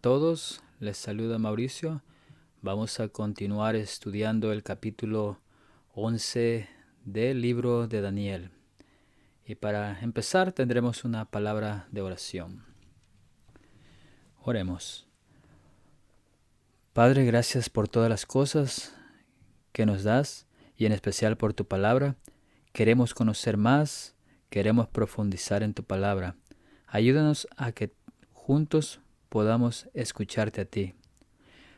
todos, les saluda Mauricio. Vamos a continuar estudiando el capítulo 11 del libro de Daniel. Y para empezar tendremos una palabra de oración. Oremos. Padre, gracias por todas las cosas que nos das y en especial por tu palabra. Queremos conocer más, queremos profundizar en tu palabra. Ayúdanos a que juntos podamos escucharte a ti.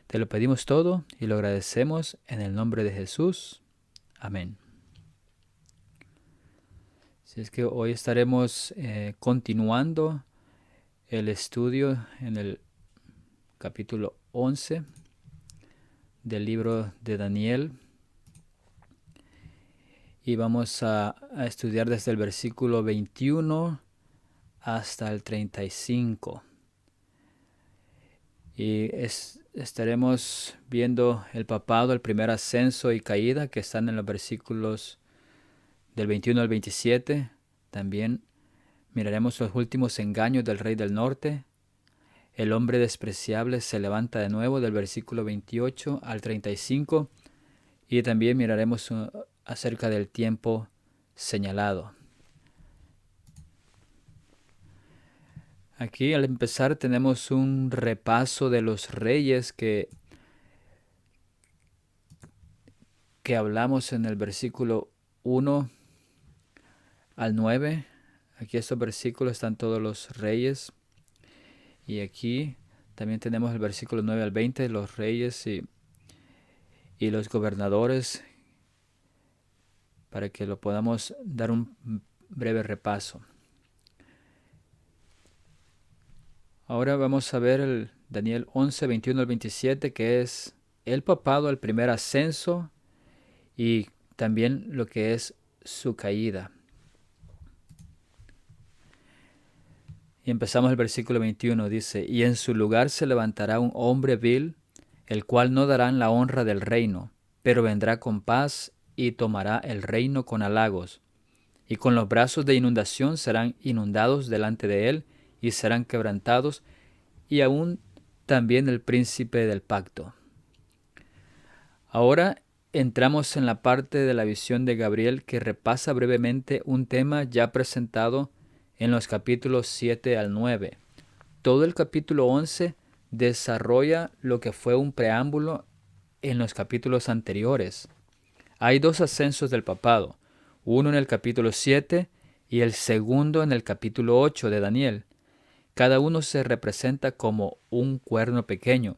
Te lo pedimos todo y lo agradecemos en el nombre de Jesús. Amén. Así es que hoy estaremos continuando el estudio en el capítulo 11 del libro de Daniel. Y vamos a estudiar desde el versículo 21 hasta el 35. Y estaremos viendo el papado, el primer ascenso y caída que están en los versículos del 21 al 27. También miraremos los últimos engaños del rey del norte. El hombre despreciable se levanta de nuevo del versículo 28 al 35. Y también miraremos acerca del tiempo señalado. Aquí al empezar tenemos un repaso de los reyes que hablamos en el versículo 1 al 9. Aquí estos versículos están todos los reyes. Y aquí también tenemos el versículo 9 al 20, los reyes y los gobernadores, para que lo podamos dar un breve repaso. Ahora vamos a ver el Daniel 11, 21 al 27, que es el papado, el primer ascenso y también lo que es su caída. Y empezamos el versículo 21, dice: Y en su lugar se levantará un hombre vil, el cual no darán la honra del reino, pero vendrá con paz y tomará el reino con halagos. Y con los brazos de inundación serán inundados delante de él, y serán quebrantados, y aún también el príncipe del pacto. Ahora entramos en la parte de la visión de Gabriel que repasa brevemente un tema ya presentado en los capítulos 7 al 9. Todo el capítulo 11 desarrolla lo que fue un preámbulo en los capítulos anteriores. Hay dos ascensos del papado, uno en el capítulo 7 y el segundo en el capítulo 8 de Daniel. Cada uno se representa como un cuerno pequeño,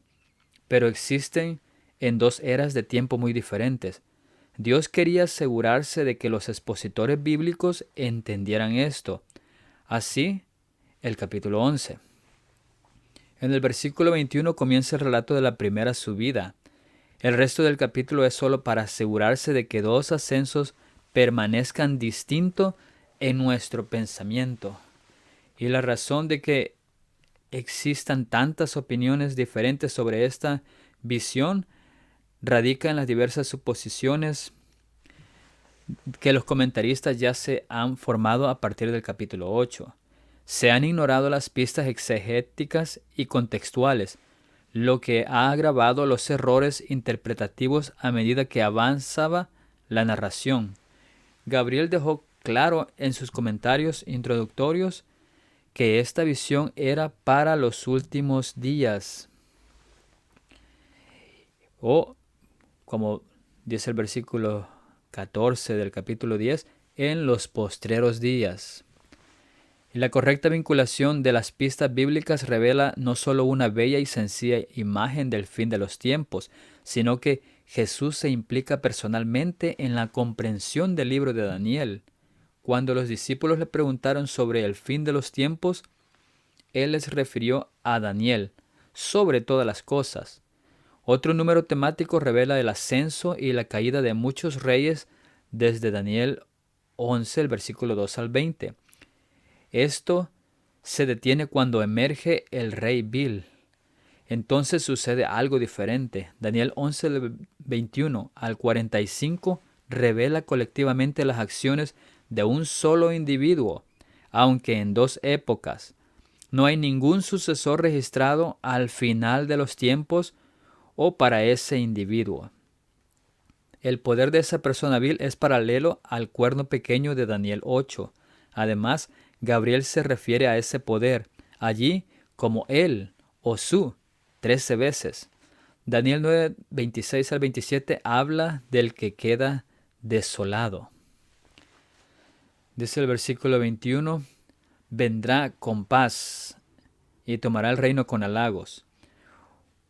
pero existen en dos eras de tiempo muy diferentes. Dios quería asegurarse de que los expositores bíblicos entendieran esto. Así, el capítulo 11. En el versículo 21 comienza el relato de la primera subida. El resto del capítulo es solo para asegurarse de que dos ascensos permanezcan distintos en nuestro pensamiento. Y la razón de que existan tantas opiniones diferentes sobre esta visión radica en las diversas suposiciones que los comentaristas ya se han formado a partir del capítulo 8. Se han ignorado las pistas exegéticas y contextuales, lo que ha agravado los errores interpretativos a medida que avanzaba la narración. Gabriel dejó claro en sus comentarios introductorios que esta visión era para los últimos días. O, como dice el versículo 14 del capítulo 10, en los postreros días. Y la correcta vinculación de las pistas bíblicas revela no solo una bella y sencilla imagen del fin de los tiempos, sino que Jesús se implica personalmente en la comprensión del libro de Daniel. Cuando los discípulos le preguntaron sobre el fin de los tiempos, Él les refirió a Daniel sobre todas las cosas. Otro número temático revela el ascenso y la caída de muchos reyes desde Daniel 11, el versículo 2 al 20. Esto se detiene cuando emerge el rey vil. Entonces sucede algo diferente. Daniel 11, del 21 al 45 revela colectivamente las acciones de un solo individuo, aunque en dos épocas. No hay ningún sucesor registrado al final de los tiempos o para ese individuo. El poder de esa persona vil es paralelo al cuerno pequeño de Daniel 8. Además, Gabriel se refiere a ese poder allí como él o su 13 veces. Daniel 9, 26 al 27 habla del que queda desolado. Dice el versículo 21, vendrá con paz y tomará el reino con halagos.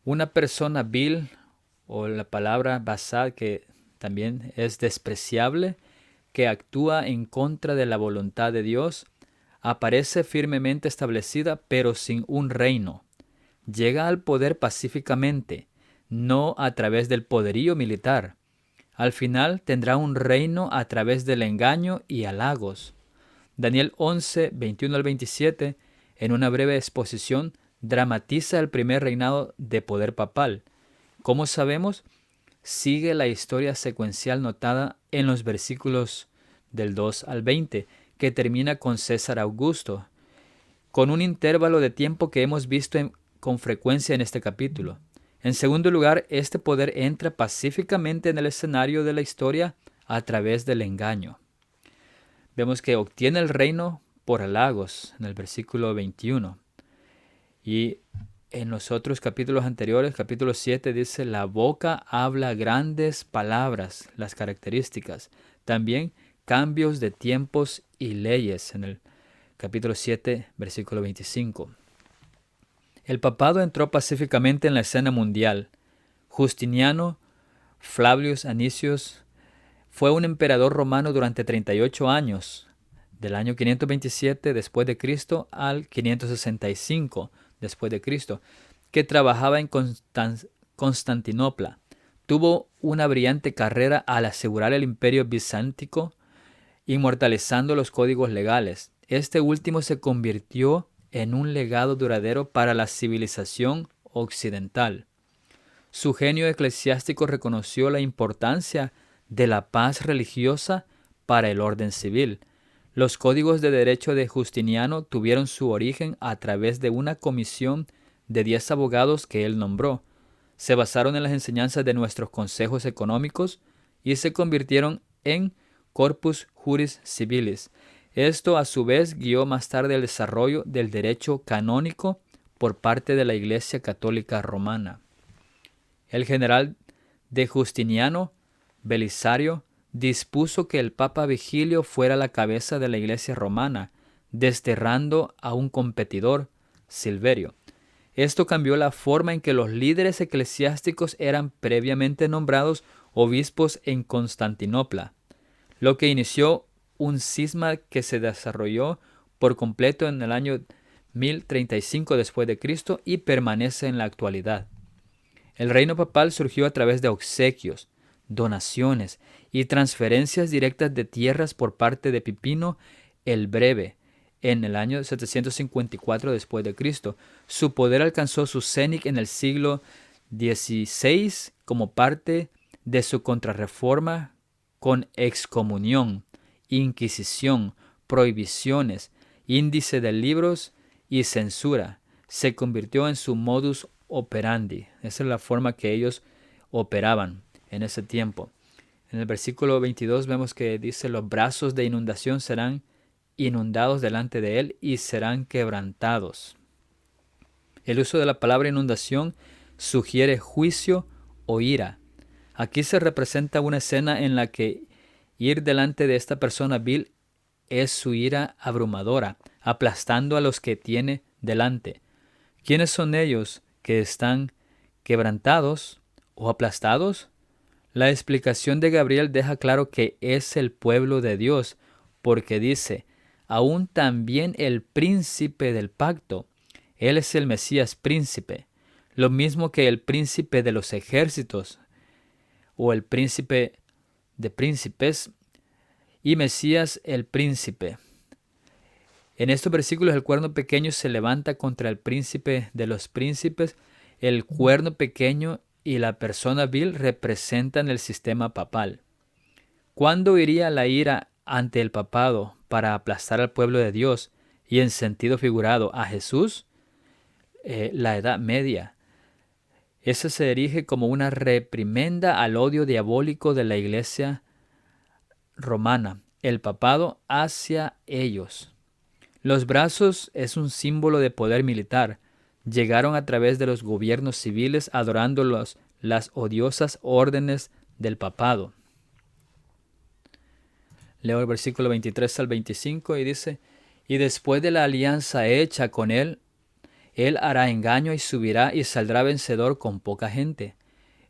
Una persona vil, o la palabra basad, que también es despreciable, que actúa en contra de la voluntad de Dios, aparece firmemente establecida pero sin un reino. Llega al poder pacíficamente, no a través del poderío militar. Al final tendrá un reino a través del engaño y halagos. Daniel 11, 21 al 27, en una breve exposición, dramatiza el primer reinado de poder papal. Como sabemos, sigue la historia secuencial notada en los versículos del 2 al 20, que termina con César Augusto, con un intervalo de tiempo que hemos visto con frecuencia en este capítulo. En segundo lugar, este poder entra pacíficamente en el escenario de la historia a través del engaño. Vemos que obtiene el reino por halagos en el versículo 21. Y en los otros capítulos anteriores, capítulo 7, dice, la boca habla grandes palabras, las características. También cambios de tiempos y leyes en el capítulo 7, versículo 25. El papado entró pacíficamente en la escena mundial. Justiniano Flavius Anicius fue un emperador romano durante 38 años, del año 527 después de Cristo al 565 después de Cristo, que trabajaba en Constantinopla. Tuvo una brillante carrera al asegurar el imperio bizantino, inmortalizando los códigos legales. Este último se convirtió en un legado duradero para la civilización occidental. Su genio eclesiástico reconoció la importancia de la paz religiosa para el orden civil. Los códigos de derecho de Justiniano tuvieron su origen a través de una comisión de 10 abogados que él nombró. Se basaron en las enseñanzas de nuestros consejos económicos y se convirtieron en Corpus Juris Civilis. Esto a su vez guió más tarde el desarrollo del derecho canónico por parte de la Iglesia Católica Romana. El general de Justiniano, Belisario, dispuso que el Papa Vigilio fuera la cabeza de la Iglesia romana, desterrando a un competidor, Silverio. Esto cambió la forma en que los líderes eclesiásticos eran previamente nombrados obispos en Constantinopla, lo que inició un cisma que se desarrolló por completo en el año 1035 después de Cristo y permanece en la actualidad. El reino papal surgió a través de obsequios, donaciones y transferencias directas de tierras por parte de Pipino el Breve en el año 754 después de Cristo. Su poder alcanzó su cenit en el siglo XVI como parte de su contrarreforma con excomunión, inquisición, prohibiciones, índice de libros y censura. Se convirtió en su modus operandi. Esa es la forma que ellos operaban en ese tiempo. En el versículo 22 vemos que dice, los brazos de inundación serán inundados delante de él y serán quebrantados. El uso de la palabra inundación sugiere juicio o ira. Aquí se representa una escena en la que ir delante de esta persona vil es su ira abrumadora, aplastando a los que tiene delante. ¿Quiénes son ellos que están quebrantados o aplastados? La explicación de Gabriel deja claro que es el pueblo de Dios, porque dice, aún también el príncipe del pacto. Él es el Mesías príncipe, lo mismo que el príncipe de los ejércitos, o el príncipe de príncipes, y Mesías el príncipe. En estos versículos el cuerno pequeño se levanta contra el príncipe de los príncipes. El cuerno pequeño y la persona vil representan el sistema papal. ¿Cuándo iría la ira ante el papado para aplastar al pueblo de Dios? y en sentido figurado a Jesús, la Edad Media. Eso se erige como una reprimenda al odio diabólico de la Iglesia romana, el papado hacia ellos. Los brazos es un símbolo de poder militar. Llegaron a través de los gobiernos civiles adorando las odiosas órdenes del papado. Leo el versículo 23 al 25 y dice: y después de la alianza hecha con él hará engaño y subirá y saldrá vencedor con poca gente.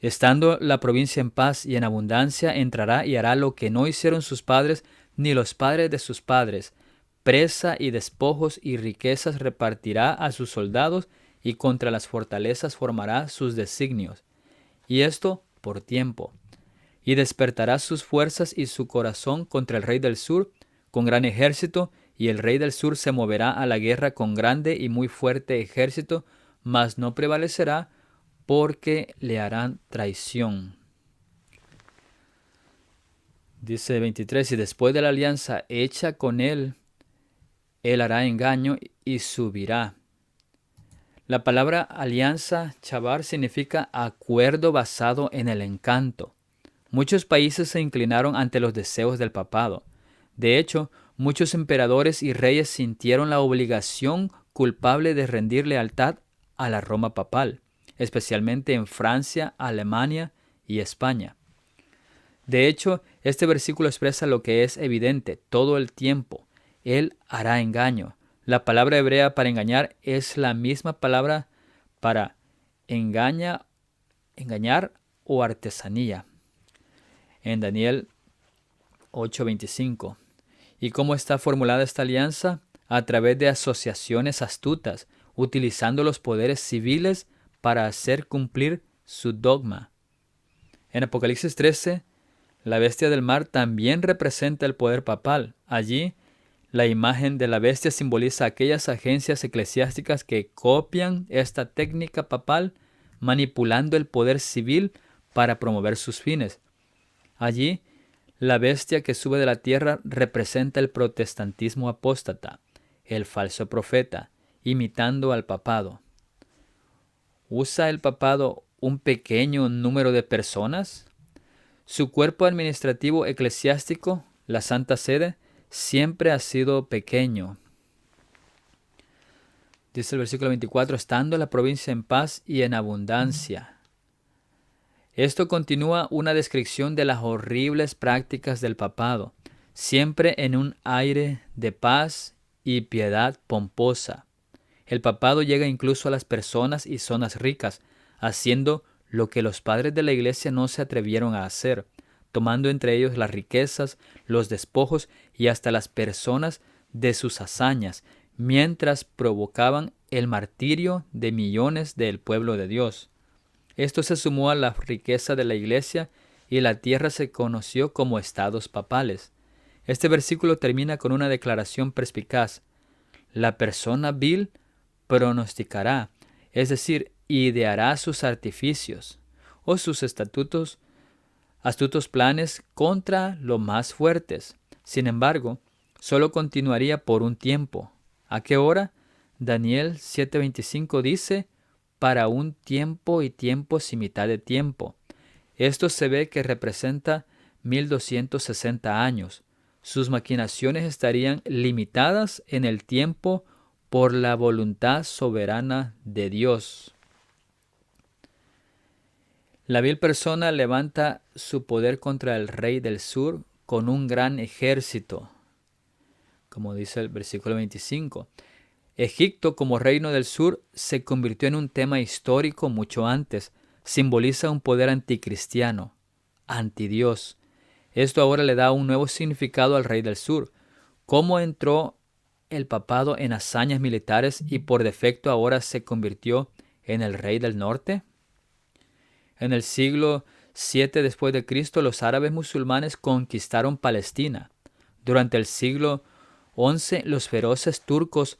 Estando la provincia en paz y en abundancia, entrará y hará lo que no hicieron sus padres ni los padres de sus padres. Presa y despojos y riquezas repartirá a sus soldados, y contra las fortalezas formará sus designios. Y esto por tiempo. Y despertará sus fuerzas y su corazón contra el rey del sur con gran ejército, y el rey del sur se moverá a la guerra con grande y muy fuerte ejército, mas no prevalecerá, porque le harán traición. Dice 23, y después de la alianza hecha con él hará engaño y subirá. La palabra alianza, chavar, significa acuerdo basado en el encanto. Muchos países se inclinaron ante los deseos del papado. De hecho, muchos emperadores y reyes sintieron la obligación culpable de rendir lealtad a la Roma papal, especialmente en Francia, Alemania y España. De hecho, este versículo expresa lo que es evidente todo el tiempo: Él hará engaño. La palabra hebrea para engañar es la misma palabra para engañar o artesanía. En Daniel 8:25. ¿Y cómo está formulada esta alianza? A través de asociaciones astutas, utilizando los poderes civiles para hacer cumplir su dogma. En Apocalipsis 13, la bestia del mar también representa el poder papal. Allí, la imagen de la bestia simboliza aquellas agencias eclesiásticas que copian esta técnica papal, manipulando el poder civil para promover sus fines. Allí, la bestia que sube de la tierra representa el protestantismo apóstata, el falso profeta, imitando al papado. ¿Usa el papado un pequeño número de personas? Su cuerpo administrativo eclesiástico, la Santa Sede, siempre ha sido pequeño. Dice el versículo 24, estando la provincia en paz y en abundancia. Esto continúa una descripción de las horribles prácticas del papado, siempre en un aire de paz y piedad pomposa. El papado llega incluso a las personas y zonas ricas, haciendo lo que los padres de la iglesia no se atrevieron a hacer, tomando entre ellos las riquezas, los despojos y hasta las personas de sus hazañas, mientras provocaban el martirio de millones del pueblo de Dios. Esto se sumó a la riqueza de la iglesia y la tierra se conoció como estados papales. Este versículo termina con una declaración perspicaz. La persona vil pronosticará, es decir, ideará sus artificios o sus astutos planes contra los más fuertes. Sin embargo, solo continuaría por un tiempo. ¿A qué hora? Daniel 7:25 dice: para un tiempo y tiempos y mitad de tiempo. Esto se ve que representa 1260 años. Sus maquinaciones estarían limitadas en el tiempo por la voluntad soberana de Dios. La vil persona levanta su poder contra el rey del sur con un gran ejército, como dice el versículo 25. Egipto como reino del sur se convirtió en un tema histórico mucho antes. Simboliza un poder anticristiano, antidios. Esto ahora le da un nuevo significado al rey del sur. ¿Cómo entró el papado en hazañas militares y por defecto ahora se convirtió en el rey del norte? En el siglo VII después de Cristo, los árabes musulmanes conquistaron Palestina. Durante el siglo XI, los feroces turcos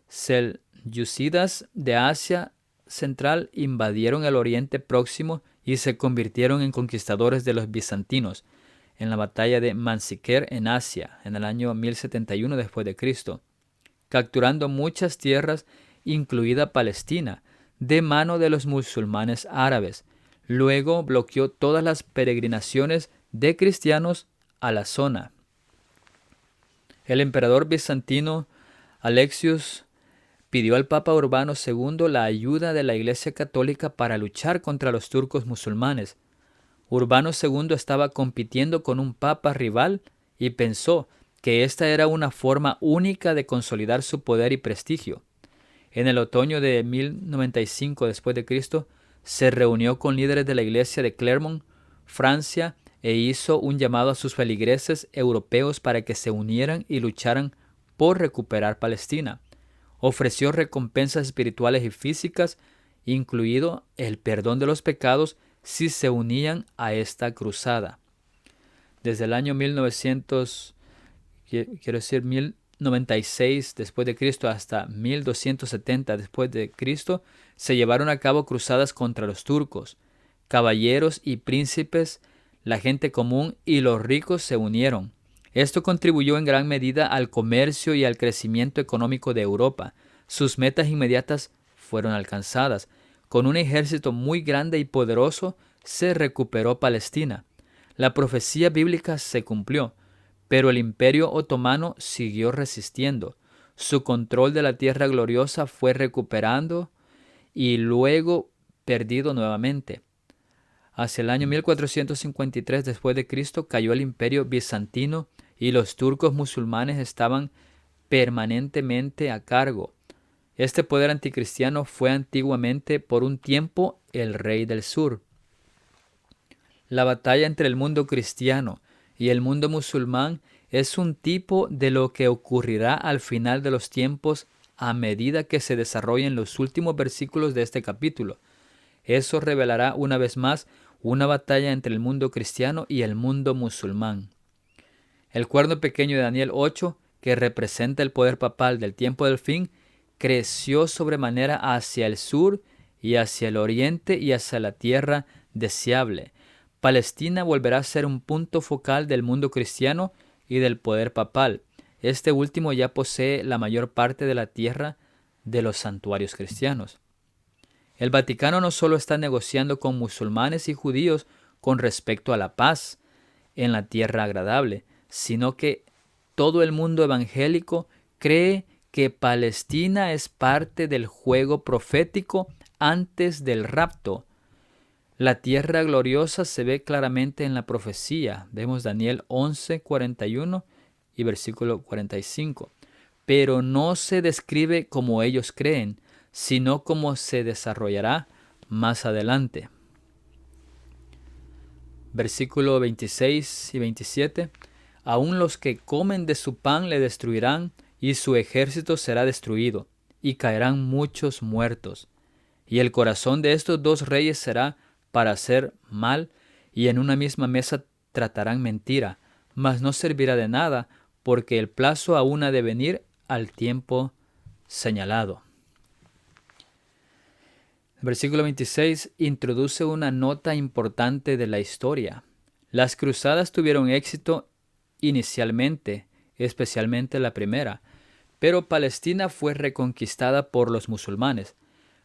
selyúcidas de Asia Central invadieron el Oriente Próximo y se convirtieron en conquistadores de los bizantinos en la batalla de Manzikert en Asia, en el año 1071 después de Cristo. capturando muchas tierras, incluida Palestina, de mano de los musulmanes árabes. Luego bloqueó todas las peregrinaciones de cristianos a la zona. El emperador bizantino Alexius pidió al Papa Urbano II la ayuda de la Iglesia Católica para luchar contra los turcos musulmanes. Urbano II estaba compitiendo con un papa rival y pensó que esta era una forma única de consolidar su poder y prestigio. En el otoño de 1095 después de Cristo, se reunió con líderes de la iglesia de Clermont, Francia, e hizo un llamado a sus feligreses europeos para que se unieran y lucharan por recuperar Palestina. Ofreció recompensas espirituales y físicas, incluido el perdón de los pecados, si se unían a esta cruzada. Desde el año 1096 después de Cristo hasta 1270 después de Cristo, se llevaron a cabo cruzadas contra los turcos. Caballeros y príncipes, la gente común y los ricos se unieron. Esto contribuyó en gran medida al comercio y al crecimiento económico de Europa. Sus metas inmediatas fueron alcanzadas. Con un ejército muy grande y poderoso, se recuperó Palestina. La profecía bíblica se cumplió, pero el Imperio Otomano siguió resistiendo. Su control de la tierra gloriosa fue recuperando y luego perdido nuevamente. Hacia el año 1453 después de Cristo cayó el Imperio bizantino y los turcos musulmanes estaban permanentemente a cargo. Este poder anticristiano fue antiguamente por un tiempo el rey del sur. La batalla entre el mundo cristiano y el mundo musulmán es un tipo de lo que ocurrirá al final de los tiempos a medida que se desarrollen los últimos versículos de este capítulo. Eso revelará una vez más una batalla entre el mundo cristiano y el mundo musulmán. El cuerno pequeño de Daniel 8, que representa el poder papal del tiempo del fin, creció sobremanera hacia el sur y hacia el oriente y hacia la tierra deseable. Palestina volverá a ser un punto focal del mundo cristiano y del poder papal. Este último ya posee la mayor parte de la tierra de los santuarios cristianos. El Vaticano no solo está negociando con musulmanes y judíos con respecto a la paz en la tierra agradable, sino que todo el mundo evangélico cree que Palestina es parte del juego profético antes del rapto. La tierra gloriosa se ve claramente en la profecía. Vemos Daniel 11:41 y versículo 45. Pero no se describe como ellos creen, sino como se desarrollará más adelante. Versículo 26 y 27. Aún los que comen de su pan le destruirán, y su ejército será destruido, y caerán muchos muertos. Y el corazón de estos dos reyes será para hacer mal, y en una misma mesa tratarán mentira, mas no servirá de nada, porque el plazo aún ha de venir al tiempo señalado. Versículo 26 introduce una nota importante de la historia. Las cruzadas tuvieron éxito inicialmente, especialmente la primera, pero Palestina fue reconquistada por los musulmanes.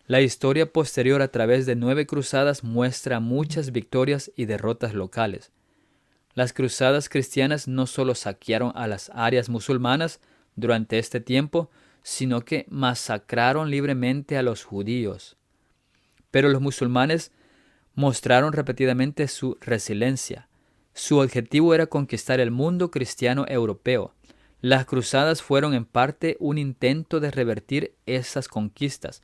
La historia posterior a través de 9 cruzadas muestra muchas victorias y derrotas locales. Las cruzadas cristianas no solo saquearon a las áreas musulmanas durante este tiempo, sino que masacraron libremente a los judíos. Pero los musulmanes mostraron repetidamente su resiliencia. Su objetivo era conquistar el mundo cristiano europeo. Las cruzadas fueron en parte un intento de revertir esas conquistas,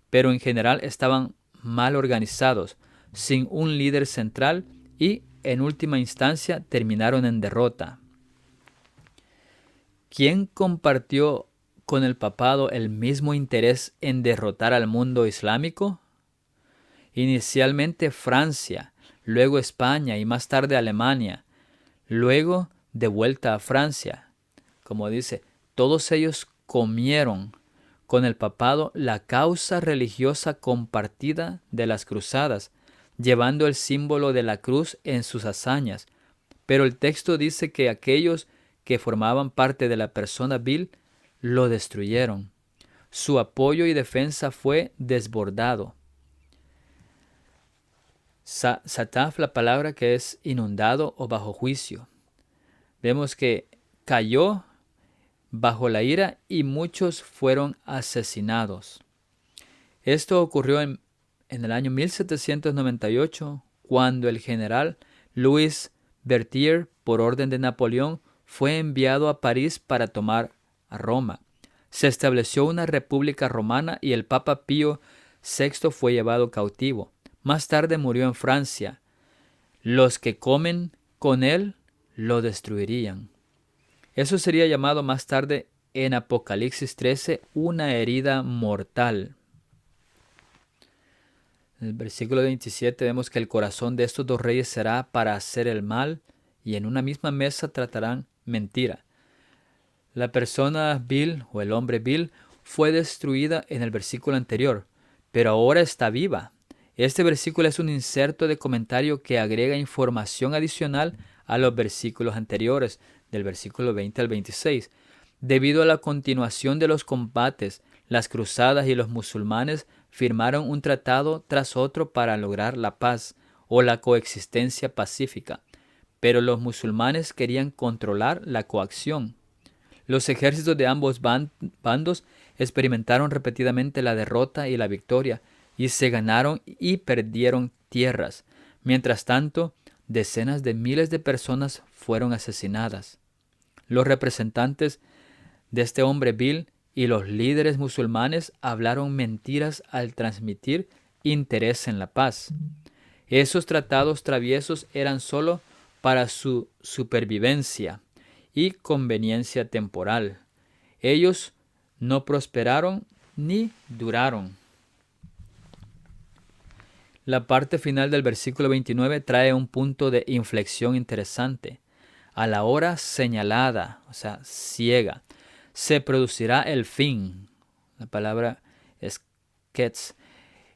pero en general estaban mal organizados, sin un líder central y, en última instancia, terminaron en derrota. ¿Quién compartió con el papado el mismo interés en derrotar al mundo islámico? Inicialmente Francia, luego España y más tarde Alemania, luego de vuelta a Francia. Como dice, todos ellos comieron con el papado la causa religiosa compartida de las cruzadas, llevando el símbolo de la cruz en sus hazañas. Pero el texto dice que aquellos que formaban parte de la persona vil lo destruyeron. Su apoyo y defensa fue desbordado. Sataf, la palabra que es inundado o bajo juicio. Vemos que cayó bajo la ira y muchos fueron asesinados. Esto ocurrió en el año 1798, cuando el general Louis Berthier, por orden de Napoleón, fue enviado a París para tomar a Roma. Se estableció una república romana y el Papa Pío VI fue llevado cautivo. Más tarde murió en Francia. Los que comen con él lo destruirían. Eso sería llamado más tarde en Apocalipsis 13 una herida mortal. En el versículo 27 vemos que el corazón de estos dos reyes será para hacer el mal y en una misma mesa tratarán mentira. La persona vil o el hombre vil fue destruida en el versículo anterior, pero ahora está viva. Este versículo es un inserto de comentario que agrega información adicional a los versículos anteriores, del versículo 20 al 26. Debido a la continuación de los combates, las cruzadas y los musulmanes firmaron un tratado tras otro para lograr la paz o la coexistencia pacífica, pero los musulmanes querían controlar la coacción. Los ejércitos de ambos bandos experimentaron repetidamente la derrota y la victoria, y se ganaron y perdieron tierras. Mientras tanto, decenas de miles de personas fueron asesinadas. Los representantes de este hombre vil y los líderes musulmanes hablaron mentiras al transmitir interés en la paz. Esos tratados traviesos eran solo para su supervivencia y conveniencia temporal. Ellos no prosperaron ni duraron. La parte final del versículo 29 trae un punto de inflexión interesante. A la hora señalada, o sea, ciega, se producirá el fin. La palabra es ketz.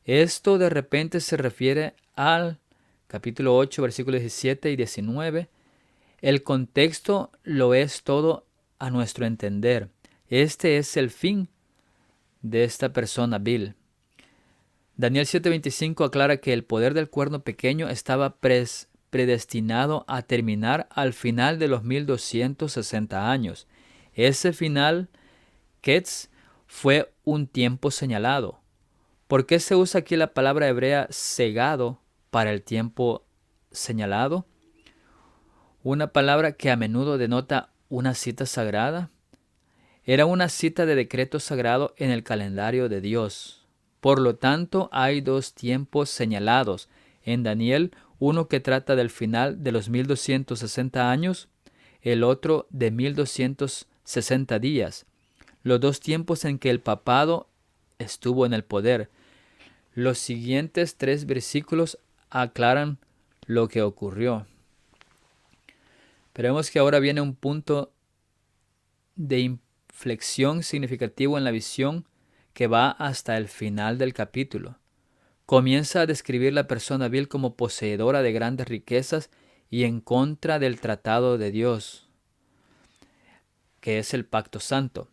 Esto de repente se refiere al capítulo 8, versículos 17 y 19. El contexto lo es todo a nuestro entender. Este es el fin de esta persona vil. Daniel 7:25 aclara que el poder del cuerno pequeño estaba predestinado a terminar al final de los 1260 años. Ese final, Ketz, fue un tiempo señalado. ¿Por qué se usa aquí la palabra hebrea segado para el tiempo señalado? Una palabra que a menudo denota una cita sagrada. Era una cita de decreto sagrado en el calendario de Dios. Por lo tanto, hay dos tiempos señalados en Daniel, uno que trata del final de los 1260 años, el otro de 1260 días, los dos tiempos en que el papado estuvo en el poder. Los siguientes 3 versículos aclaran lo que ocurrió. Pero vemos que ahora viene un punto de inflexión significativo en la visión que va hasta el final del capítulo. Comienza a describir la persona vil como poseedora de grandes riquezas y en contra del tratado de Dios, que es el pacto santo.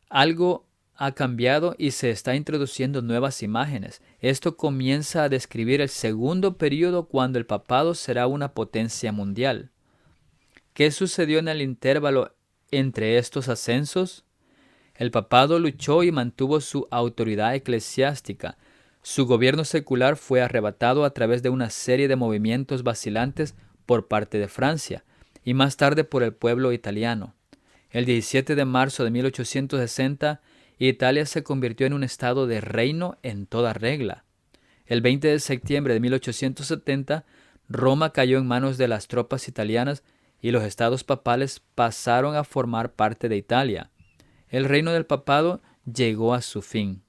Algo ha cambiado y se está introduciendo nuevas imágenes. Esto comienza a describir el segundo período cuando el papado será una potencia mundial. ¿Qué sucedió en el intervalo entre estos ascensos? El papado luchó y mantuvo su autoridad eclesiástica. Su gobierno secular fue arrebatado a través de una serie de movimientos vacilantes por parte de Francia y más tarde por el pueblo italiano. El 17 de marzo de 1860, Italia se convirtió en un estado de reino en toda regla. El 20 de septiembre de 1870, Roma cayó en manos de las tropas italianas y los estados papales pasaron a formar parte de Italia. El reino del papado llegó a su fin.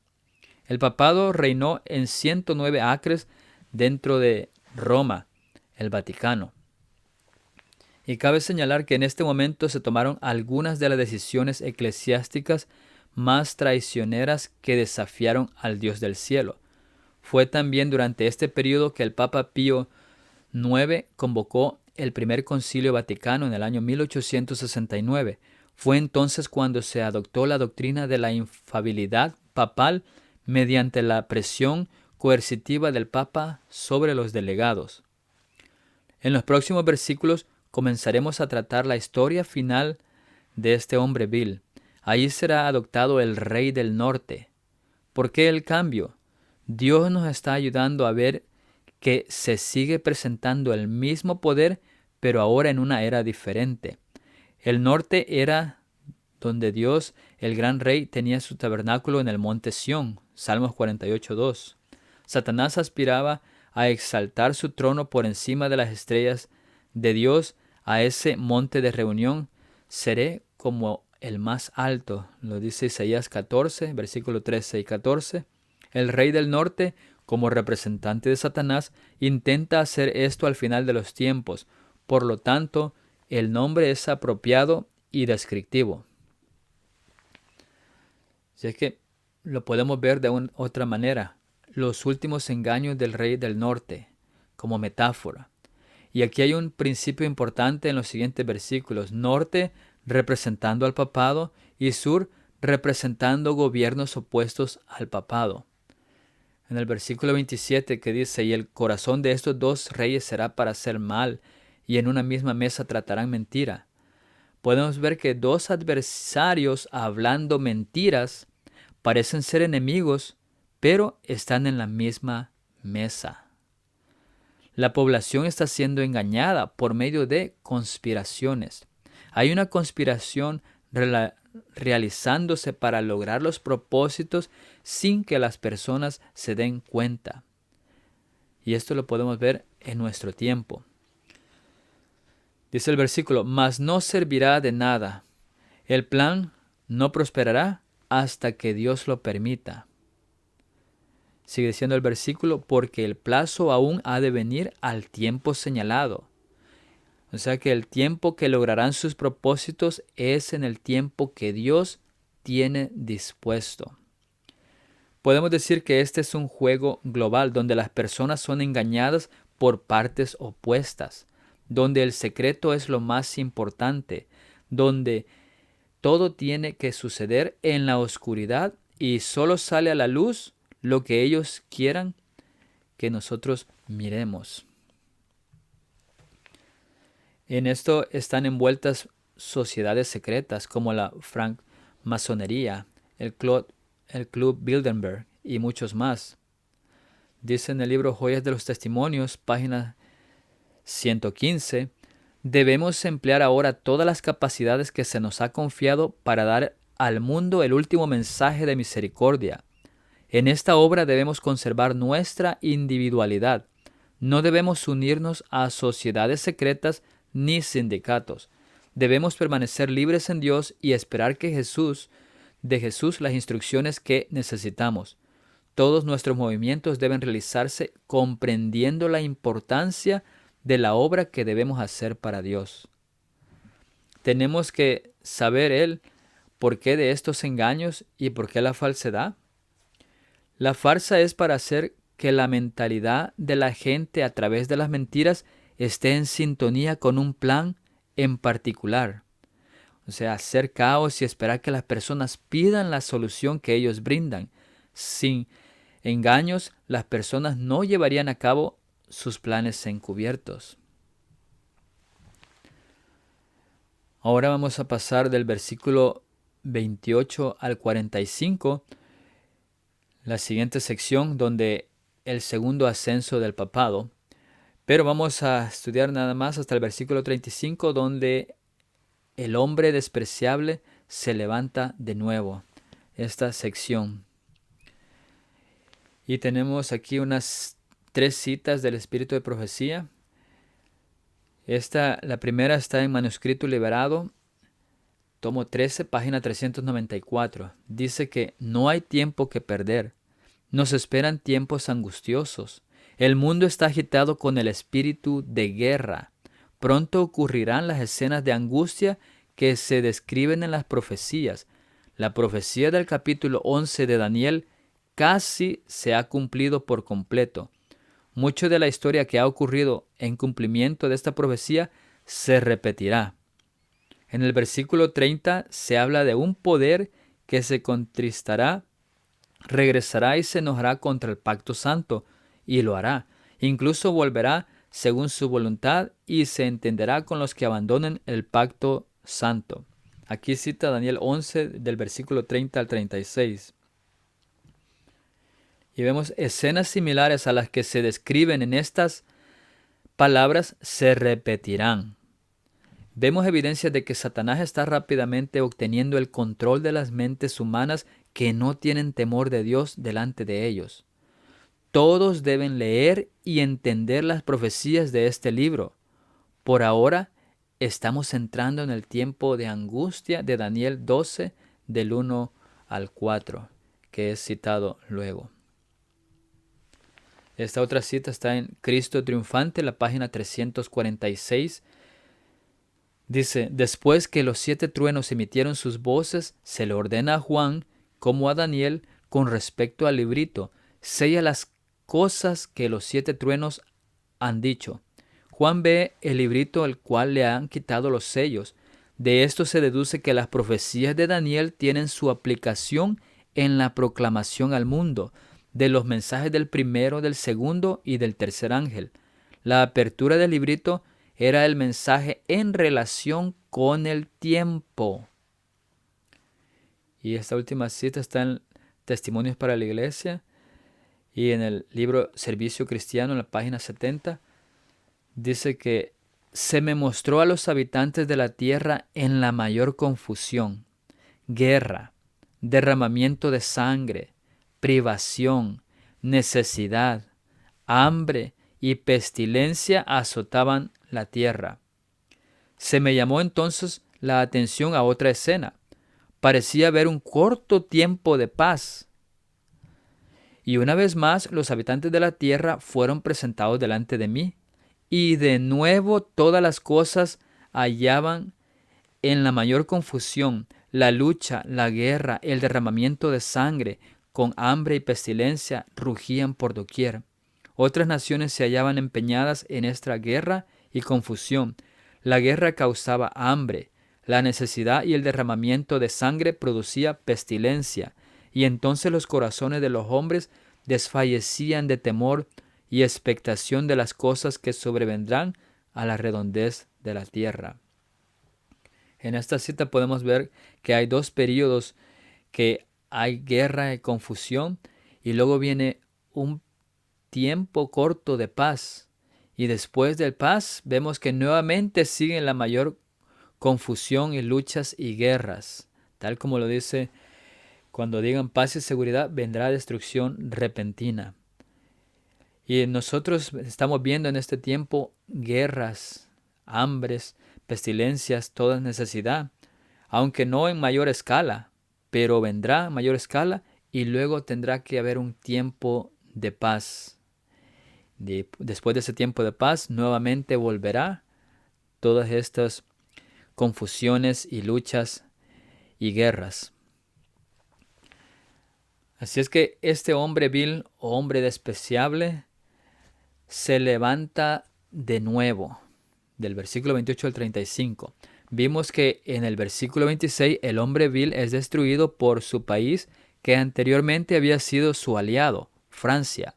El papado reinó en 109 acres dentro de Roma, el Vaticano. Y cabe señalar que en este momento se tomaron algunas de las decisiones eclesiásticas más traicioneras que desafiaron al Dios del cielo. Fue también durante este periodo que el Papa Pío IX convocó el primer concilio vaticano en el año 1869. Fue entonces cuando se adoptó la doctrina de la infalibilidad papal mediante la presión coercitiva del Papa sobre los delegados. En los próximos versículos comenzaremos a tratar la historia final de este hombre vil. Allí será adoptado el rey del norte. ¿Por qué el cambio? Dios nos está ayudando a ver que se sigue presentando el mismo poder, pero ahora en una era diferente. El norte era donde Dios, el gran rey, tenía su tabernáculo en el monte Sión, Salmos 48:2. Satanás aspiraba a exaltar su trono por encima de las estrellas de Dios, a ese monte de reunión. Seré como el más alto, lo dice Isaías 14, versículos 13 y 14. El rey del norte, como representante de Satanás, intenta hacer esto al final de los tiempos. Por lo tanto, el nombre es apropiado y descriptivo. Si es que lo podemos ver de otra manera, los últimos engaños del rey del norte, como metáfora. Y aquí hay un principio importante en los siguientes versículos. Norte representando al papado y sur representando gobiernos opuestos al papado. En el versículo 27 que dice, y el corazón de estos dos reyes será para hacer mal, y en una misma mesa tratarán mentira. Podemos ver que dos adversarios hablando mentiras parecen ser enemigos, pero están en la misma mesa. La población está siendo engañada por medio de conspiraciones. Hay una conspiración realizándose para lograr los propósitos sin que las personas se den cuenta. Y esto lo podemos ver en nuestro tiempo. Dice el versículo, mas no servirá de nada. El plan no prosperará hasta que Dios lo permita. Sigue diciendo el versículo, porque el plazo aún ha de venir al tiempo señalado. O sea que el tiempo que lograrán sus propósitos es en el tiempo que Dios tiene dispuesto. Podemos decir que este es un juego global donde las personas son engañadas por partes opuestas, donde el secreto es lo más importante, donde todo tiene que suceder en la oscuridad y solo sale a la luz lo que ellos quieran que nosotros miremos. En esto están envueltas sociedades secretas como la francmasonería, el Club Bilderberg y muchos más. Dice en el libro Joyas de los Testimonios, página 115, debemos emplear ahora todas las capacidades que se nos ha confiado para dar al mundo el último mensaje de misericordia. En esta obra debemos conservar nuestra individualidad. No debemos unirnos a sociedades secretas ni sindicatos. Debemos permanecer libres en Dios y esperar de Jesús las instrucciones que necesitamos. Todos nuestros movimientos deben realizarse comprendiendo la importancia de la obra que debemos hacer para Dios. Tenemos que saber el porqué de estos engaños y por qué la falsedad. La farsa es para hacer que la mentalidad de la gente a través de las mentiras esté en sintonía con un plan en particular. O sea, hacer caos y esperar que las personas pidan la solución que ellos brindan. Sin engaños, las personas no llevarían a cabo sus planes encubiertos. Ahora vamos a pasar del versículo 28 al 45, la siguiente sección donde el segundo ascenso del papado. Pero vamos a estudiar nada más hasta el versículo 35, donde el hombre despreciable se levanta de nuevo. Esta sección. Y tenemos aquí unas 3 citas del Espíritu de Profecía. La primera está en manuscrito liberado, tomo 13, página 394. Dice que no hay tiempo que perder. Nos esperan tiempos angustiosos. El mundo está agitado con el espíritu de guerra. Pronto ocurrirán las escenas de angustia que se describen en las profecías. La profecía del capítulo 11 de Daniel casi se ha cumplido por completo. Mucho de la historia que ha ocurrido en cumplimiento de esta profecía se repetirá. En el versículo 30 se habla de un poder que se contristará, regresará y se enojará contra el pacto santo, y lo hará. Incluso volverá según su voluntad y se entenderá con los que abandonen el pacto santo. Aquí cita Daniel 11 del versículo 30 al 36. Y vemos escenas similares a las que se describen en estas palabras se repetirán. Vemos evidencias de que Satanás está rápidamente obteniendo el control de las mentes humanas que no tienen temor de Dios delante de ellos. Todos deben leer y entender las profecías de este libro. Por ahora, estamos entrando en el tiempo de angustia de Daniel 12, del 1 al 4, que es citado luego. Esta otra cita está en Cristo Triunfante, la página 346. Dice, después que los 7 truenos emitieron sus voces, se le ordena a Juan, como a Daniel, con respecto al librito, sella las cosas que los 7 truenos han dicho. Juan ve el librito al cual le han quitado los sellos. De esto se deduce que las profecías de Daniel tienen su aplicación en la proclamación al mundo de los mensajes del primero, del segundo y del tercer ángel. La apertura del librito era el mensaje en relación con el tiempo. Y esta última cita está en Testimonios para la Iglesia y en el libro Servicio Cristiano, en la página 70. Dice que se me mostró a los habitantes de la tierra en la mayor confusión, guerra, derramamiento de sangre, privación, necesidad, hambre y pestilencia azotaban la tierra. Se me llamó entonces la atención a otra escena. Parecía haber un corto tiempo de paz. Y una vez más los habitantes de la tierra fueron presentados delante de mí. Y de nuevo todas las cosas hallaban en la mayor confusión, la lucha, la guerra, el derramamiento de sangre, con hambre y pestilencia, rugían por doquier. Otras naciones se hallaban empeñadas en esta guerra y confusión. La guerra causaba hambre, la necesidad y el derramamiento de sangre producía pestilencia, y entonces los corazones de los hombres desfallecían de temor y expectación de las cosas que sobrevendrán a la redondez de la tierra. En esta cita podemos ver que hay 2 períodos, que hay guerra y confusión, y luego viene un tiempo corto de paz. Y después del paz vemos que nuevamente sigue la mayor confusión y luchas y guerras. Tal como lo dice, cuando digan paz y seguridad, vendrá destrucción repentina. Y nosotros estamos viendo en este tiempo guerras, hambres, pestilencias, toda necesidad, aunque no en mayor escala, pero vendrá en mayor escala y luego tendrá que haber un tiempo de paz. Después de ese tiempo de paz, nuevamente volverá todas estas confusiones y luchas y guerras. Así es que este hombre vil o hombre despreciable se levanta de nuevo, del versículo 28 al 35. Vimos que en el versículo 26 el hombre vil es destruido por su país que anteriormente había sido su aliado, Francia.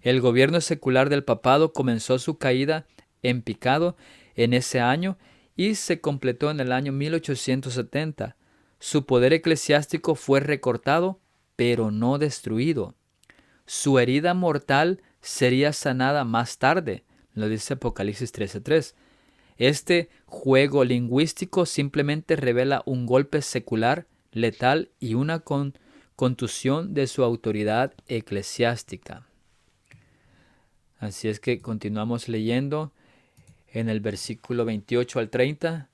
El gobierno secular del papado comenzó su caída en picado en ese año y se completó en el año 1870. Su poder eclesiástico fue recortado, pero no destruido. Su herida mortal sería sanada más tarde, lo dice Apocalipsis 13:3. Este juego lingüístico simplemente revela un golpe secular, letal y una contusión de su autoridad eclesiástica. Así es que continuamos leyendo en el versículo 28 al 30.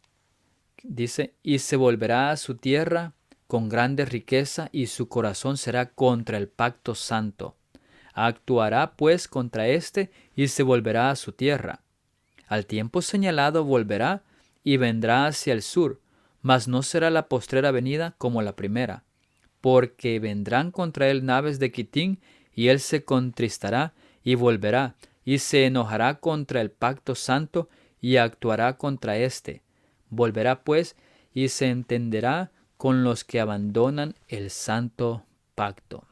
Dice, y se volverá a su tierra con grande riqueza y su corazón será contra el pacto santo. Actuará pues contra éste y se volverá a su tierra. Al tiempo señalado volverá y vendrá hacia el sur, mas no será la postrera venida como la primera, porque vendrán contra él naves de Quitín y él se contristará y volverá y se enojará contra el pacto santo y actuará contra éste. Volverá pues y se entenderá con los que abandonan el santo pacto.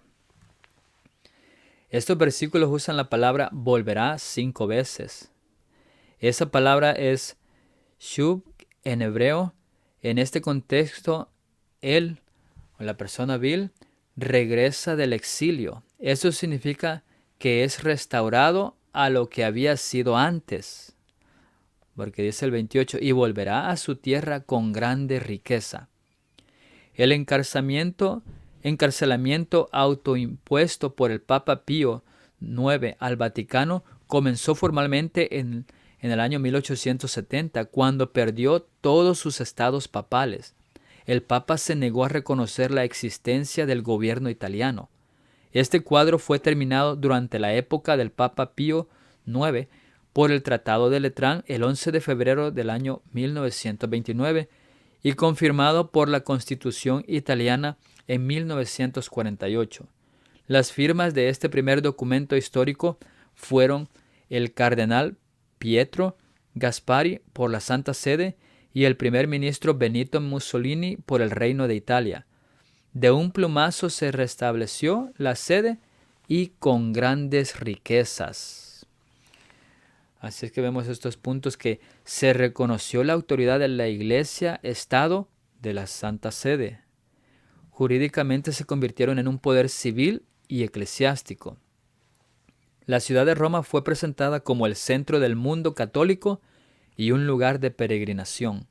Estos versículos usan la palabra volverá 5 veces. Esa palabra es shub en hebreo. En este contexto, él, o la persona vil, regresa del exilio. Eso significa que es restaurado a lo que había sido antes. Porque dice el 28, y volverá a su tierra con grande riqueza. El encarcelamiento autoimpuesto por el Papa Pío IX al Vaticano comenzó formalmente en el año 1870, cuando perdió todos sus estados papales. El Papa se negó a reconocer la existencia del gobierno italiano. Este cuadro fue terminado durante la época del Papa Pío IX por el Tratado de Letrán el 11 de febrero del año 1929 y confirmado por la Constitución italiana en 1948. Las firmas de este primer documento histórico fueron el cardenal Pietro Gasparri por la Santa Sede y el primer ministro Benito Mussolini por el Reino de Italia. De un plumazo se restableció la sede y con grandes riquezas. Así es que vemos estos puntos que se reconoció la autoridad de la Iglesia-Estado de la Santa Sede. Jurídicamente se convirtieron en un poder civil y eclesiástico. La ciudad de Roma fue presentada como el centro del mundo católico y un lugar de peregrinación.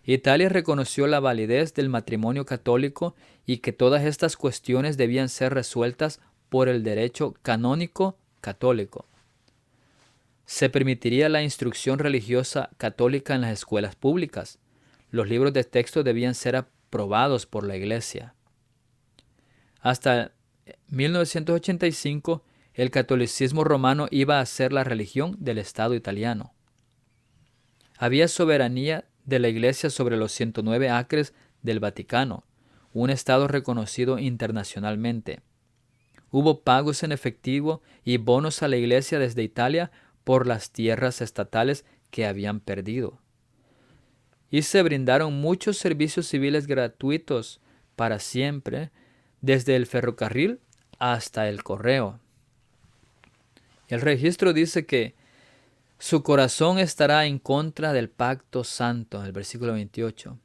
Italia reconoció la validez del matrimonio católico y que todas estas cuestiones debían ser resueltas por el derecho canónico católico. Se permitiría la instrucción religiosa católica en las escuelas públicas. Los libros de texto debían ser aprobados por la Iglesia. Hasta 1985, el catolicismo romano iba a ser la religión del Estado italiano. Había soberanía de la Iglesia sobre los 109 acres del Vaticano, un estado reconocido internacionalmente. Hubo pagos en efectivo y bonos a la Iglesia desde Italia por las tierras estatales que habían perdido. Y se brindaron muchos servicios civiles gratuitos para siempre, desde el ferrocarril hasta el correo. El registro dice que su corazón estará en contra del pacto santo, en el versículo 28.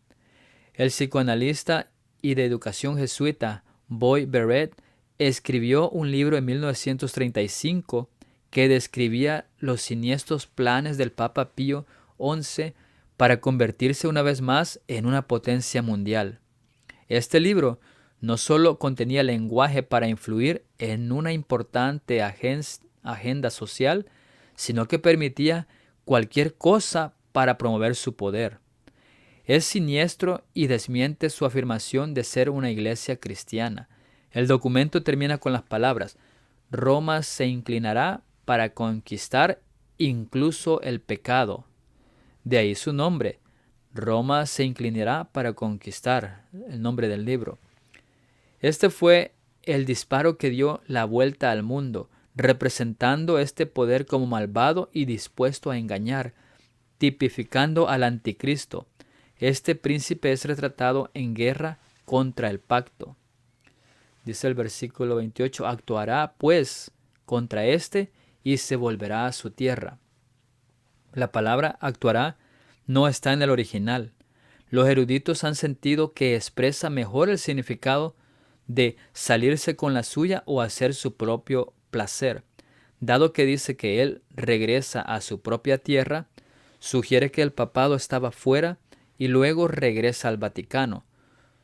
El psicoanalista y de educación jesuita Boy Beret escribió un libro en 1935 que describía los siniestros planes del Papa Pío XI para convertirse una vez más en una potencia mundial. Este libro no solo contenía lenguaje para influir en una importante agenda social, sino que permitía cualquier cosa para promover su poder. Es siniestro y desmiente su afirmación de ser una iglesia cristiana. El documento termina con las palabras: Roma se inclinará para conquistar incluso el pecado. De ahí su nombre. Roma se inclinará para conquistar, el nombre del libro. Este fue el disparo que dio la vuelta al mundo, representando este poder como malvado y dispuesto a engañar, tipificando al anticristo. Este príncipe es retratado en guerra contra el pacto. Dice el versículo 28, actuará pues contra éste y se volverá a su tierra. La palabra actuará no está en el original. Los eruditos han sentido que expresa mejor el significado de salirse con la suya o hacer su propio placer. Dado que dice que él regresa a su propia tierra, sugiere que el papado estaba fuera y luego regresa al Vaticano,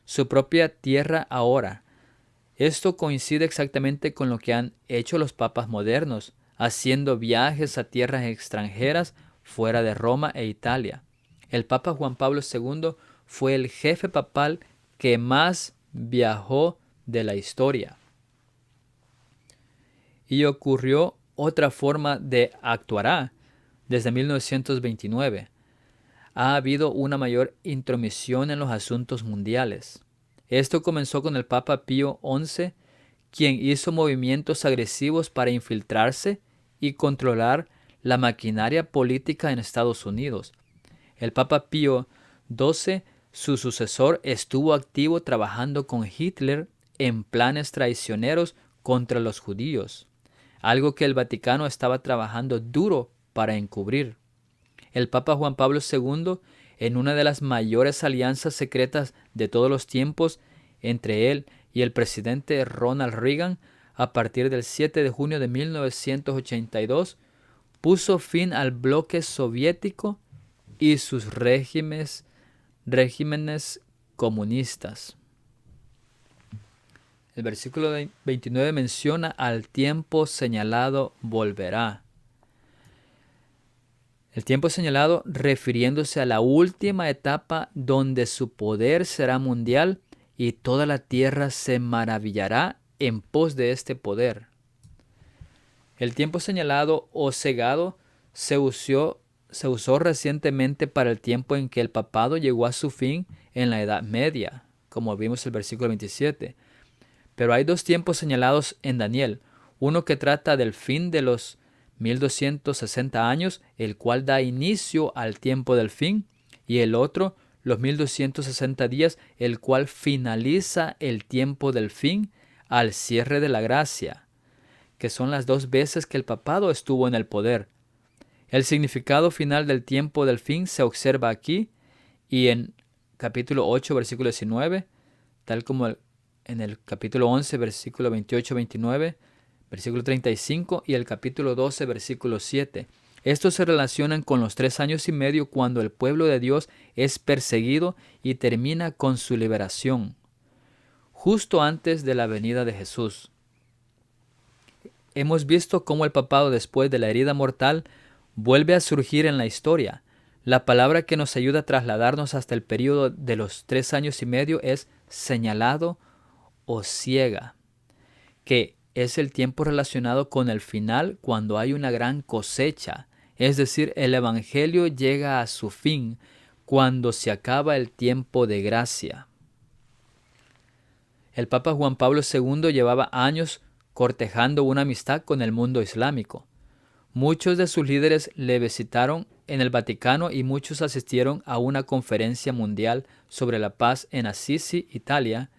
su propia tierra ahora. Esto coincide exactamente con lo que han hecho los papas modernos, haciendo viajes a tierras extranjeras fuera de Roma e Italia. El Papa Juan Pablo II fue el jefe papal que más viajó de la historia. Y ocurrió otra forma de actuará desde 1929. Ha habido una mayor intromisión en los asuntos mundiales. Esto comenzó con el Papa Pío XI, quien hizo movimientos agresivos para infiltrarse y controlar la maquinaria política en Estados Unidos. El Papa Pío 12. Su sucesor estuvo activo trabajando con Hitler en planes traicioneros contra los judíos, algo que el Vaticano estaba trabajando duro para encubrir. El Papa Juan Pablo II, en una de las mayores alianzas secretas de todos los tiempos entre él y el presidente Ronald Reagan, a partir del 7 de junio de 1982, puso fin al bloque soviético y sus regímenes comunistas. El versículo 29 menciona: al tiempo señalado volverá. El tiempo señalado refiriéndose a la última etapa donde su poder será mundial y toda la tierra se maravillará en pos de este poder. El tiempo señalado o cegado se usó recientemente para el tiempo en que el papado llegó a su fin en la Edad Media, como vimos en el versículo 27. Pero hay dos tiempos señalados en Daniel, uno que trata del fin de los 1260 años, el cual da inicio al tiempo del fin, y el otro, los 1260 días, el cual finaliza el tiempo del fin al cierre de la gracia, que son las dos veces que el papado estuvo en el poder. El significado final del tiempo del fin se observa aquí y en capítulo 8, versículo 19, tal como en el capítulo 11, versículo 28-29, versículo 35 y el capítulo 12, versículo 7. Estos se relacionan con los 3 años y medio cuando el pueblo de Dios es perseguido y termina con su liberación, justo antes de la venida de Jesús. Hemos visto cómo el papado, después de la herida mortal, vuelve a surgir en la historia. La palabra que nos ayuda a trasladarnos hasta el período de los 3 años y medio es señalado o ciega, que es el tiempo relacionado con el final cuando hay una gran cosecha, es decir, el Evangelio llega a su fin cuando se acaba el tiempo de gracia. El Papa Juan Pablo II llevaba años cortejando una amistad con el mundo islámico. Muchos de sus líderes le visitaron en el Vaticano y muchos asistieron a una conferencia mundial sobre la paz en Assisi, Italia,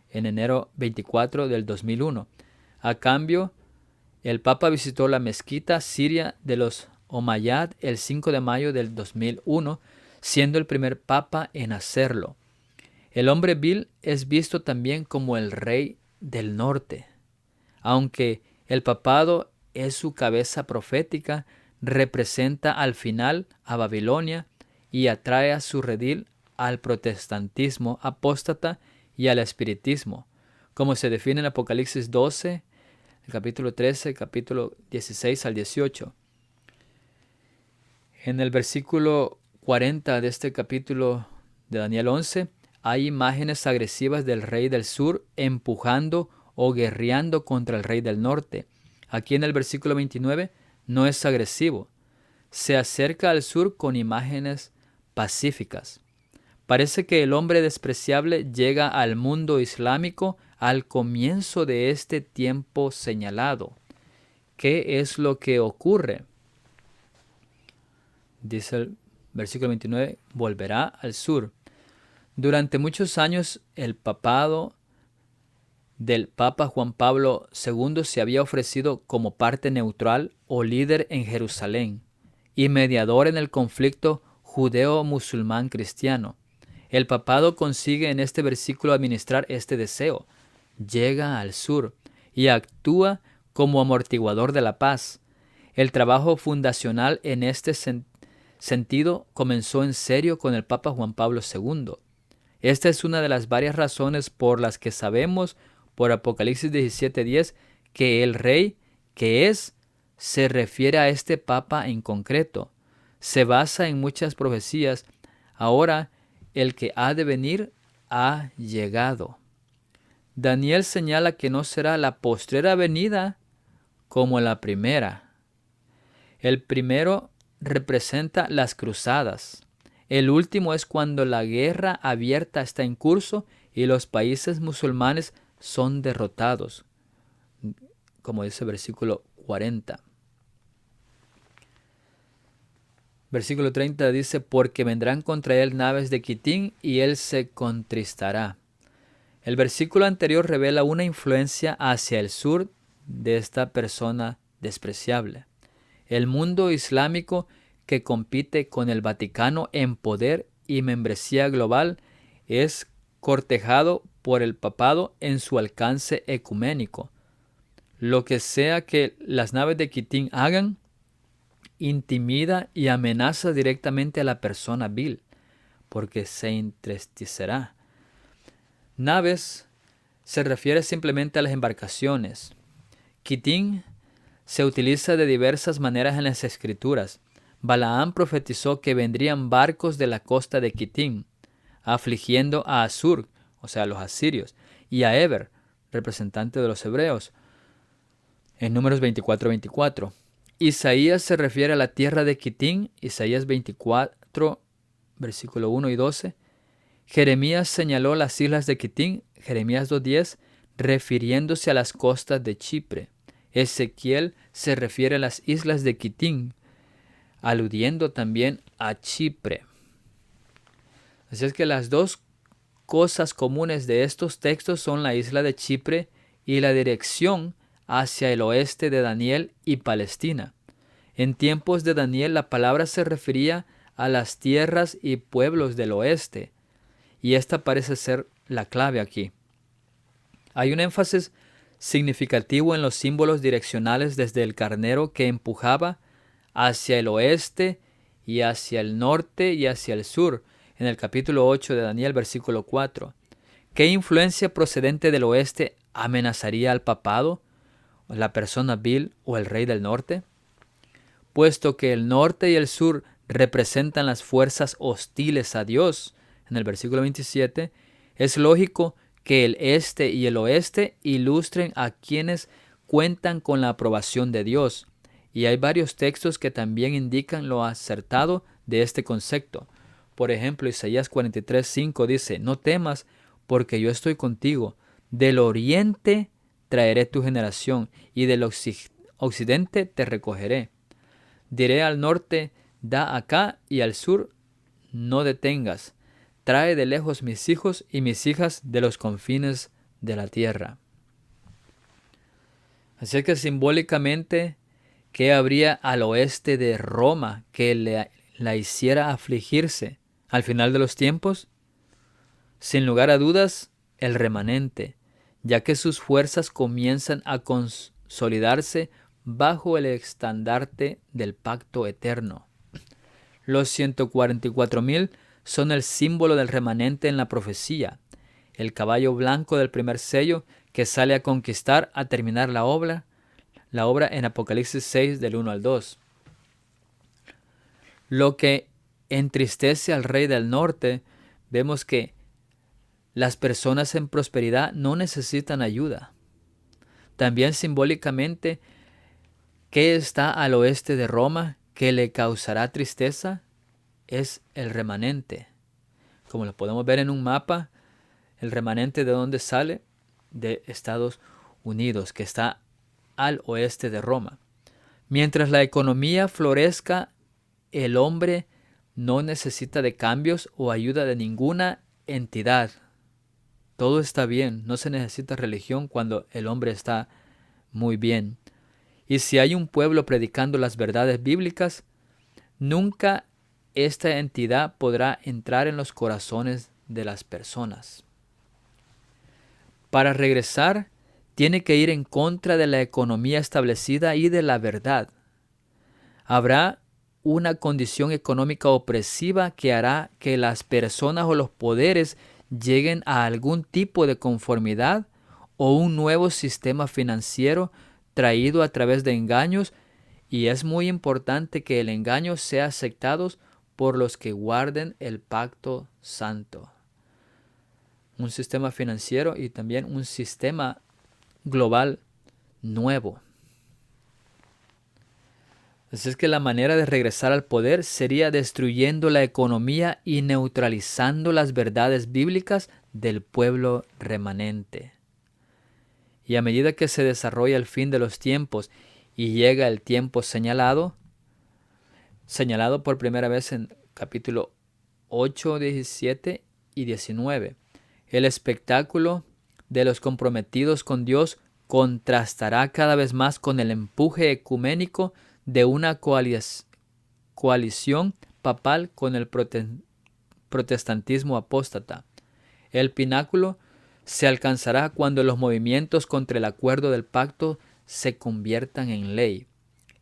en enero 24 del 2001. A cambio, el Papa visitó la mezquita siria de los Omayyad el 5 de mayo del 2001, siendo el primer Papa en hacerlo. El hombre vil es visto también como el rey del norte. Aunque el papado es su cabeza profética, representa al final a Babilonia y atrae a su redil al protestantismo apóstata y al espiritismo, como se define en Apocalipsis 12, el capítulo 13, el capítulo 16 al 18. En el versículo 40 de este capítulo de Daniel 11, hay imágenes agresivas del rey del sur empujando o guerreando contra el rey del norte. Aquí en el versículo 29 no es agresivo. Se acerca al sur con imágenes pacíficas. Parece que el hombre despreciable llega al mundo islámico al comienzo de este tiempo señalado. ¿Qué es lo que ocurre? Dice el versículo 29, volverá al sur. Durante muchos años el papado del Papa Juan Pablo II se había ofrecido como parte neutral o líder en Jerusalén y mediador en el conflicto judeo-musulmán cristiano. El papado consigue en este versículo administrar este deseo. Llega al sur y actúa como amortiguador de la paz. El trabajo fundacional en este sentido comenzó en serio con el Papa Juan Pablo II. Esta es una de las varias razones por las que sabemos por Apocalipsis 17:10 que el rey que es se refiere a este papa en concreto. Se basa en muchas profecías. Ahora el que ha de venir ha llegado. Daniel señala que no será la postrera venida como la primera. El primero representa las cruzadas. El último es cuando la guerra abierta está en curso y los países musulmanes son derrotados, como dice el versículo 40. Versículo 30 dice, porque vendrán contra él naves de Quitín y él se contristará. El versículo anterior revela una influencia hacia el sur de esta persona despreciable. El mundo islámico que compite con el Vaticano en poder y membresía global es cortejado por el papado en su alcance ecuménico. Lo que sea que las naves de Quitín hagan, intimida y amenaza directamente a la persona vil, porque se entristecerá. Naves se refiere simplemente a las embarcaciones. Quitín se utiliza de diversas maneras en las escrituras. Balaam profetizó que vendrían barcos de la costa de Quitín, afligiendo a Asur, o sea, a los asirios, y a Eber, representante de los hebreos, en Números 24:24. Isaías se refiere a la tierra de Quitín, Isaías 24, versículo 1 y 12. Jeremías señaló las islas de Quitín, Jeremías 2:10, refiriéndose a las costas de Chipre. Ezequiel se refiere a las islas de Quitín, aludiendo también a Chipre. Así es que las dos cosas comunes de estos textos son la isla de Chipre y la dirección hacia el oeste de Daniel y Palestina. En tiempos de Daniel la palabra se refería a las tierras y pueblos del oeste, y esta parece ser la clave aquí. Hay un énfasis significativo en los símbolos direccionales desde el carnero que empujaba hacia el oeste y hacia el norte y hacia el sur, en el capítulo 8 de Daniel, versículo 4. ¿Qué influencia procedente del oeste amenazaría al papado, la persona vil o el rey del norte? Puesto que el norte y el sur representan las fuerzas hostiles a Dios, en el versículo 27, es lógico que el este y el oeste ilustren a quienes cuentan con la aprobación de Dios. Y hay varios textos que también indican lo acertado de este concepto. Por ejemplo, Isaías 43:5 dice, no temas, porque yo estoy contigo. Del oriente traeré tu generación, y del occidente te recogeré. Diré al norte, da acá, y al sur, no detengas. Trae de lejos mis hijos y mis hijas de los confines de la tierra. Así que simbólicamente, ¿qué habría al oeste de Roma que la hiciera afligirse al final de los tiempos? Sin lugar a dudas, el remanente, ya que sus fuerzas comienzan a consolidarse bajo el estandarte del pacto eterno. Los 144,000 son el símbolo del remanente en la profecía, el caballo blanco del primer sello que sale a conquistar, a terminar la obra en Apocalipsis 6 del 1 al 2. Lo que entristece al rey del norte, vemos que las personas en prosperidad no necesitan ayuda. También simbólicamente, ¿qué está al oeste de Roma que le causará tristeza? Es el remanente. Como lo podemos ver en un mapa, el remanente de donde sale de Estados Unidos, que está al oeste de Roma. Mientras la economía florezca, el hombre no necesita de cambios o ayuda de ninguna entidad. Todo está bien, no se necesita religión cuando el hombre está muy bien. Y si hay un pueblo predicando las verdades bíblicas, nunca esta entidad podrá entrar en los corazones de las personas. Para regresar, tiene que ir en contra de la economía establecida y de la verdad. Habrá una condición económica opresiva que hará que las personas o los poderes lleguen a algún tipo de conformidad o un nuevo sistema financiero traído a través de engaños, y es muy importante que el engaño sea aceptado por los que guarden el pacto santo. Un sistema financiero y también un sistema global nuevo. Así es que la manera de regresar al poder sería destruyendo la economía y neutralizando las verdades bíblicas del pueblo remanente. Y a medida que se desarrolla el fin de los tiempos y llega el tiempo señalado, señalado por primera vez en capítulo 8, 17 y 19. El espectáculo de los comprometidos con Dios contrastará cada vez más con el empuje ecuménico de una coalición papal con el protestantismo apóstata. El pináculo se alcanzará cuando los movimientos contra el acuerdo del pacto se conviertan en ley.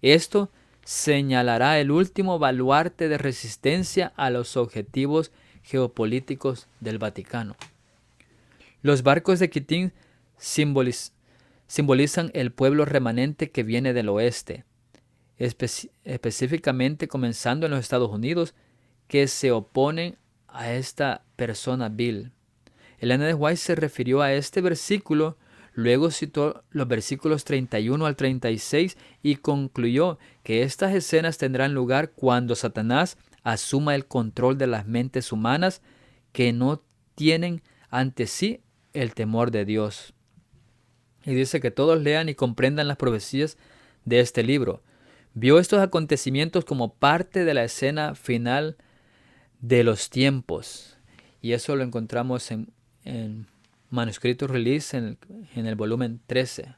Esto señalará el último baluarte de resistencia a los objetivos geopolíticos del Vaticano. Los barcos de quitín simbolizan el pueblo remanente que viene del oeste, específicamente comenzando en los Estados Unidos, que se oponen a esta persona vil. Elena de White se refirió a este versículo, luego citó los versículos 31 al 36 y concluyó que estas escenas tendrán lugar cuando Satanás asuma el control de las mentes humanas que no tienen ante sí el temor de Dios. Y dice que todos lean y comprendan las profecías de este libro. Vio estos acontecimientos como parte de la escena final de los tiempos. Y eso lo encontramos en Manuscrito Release en el volumen 13,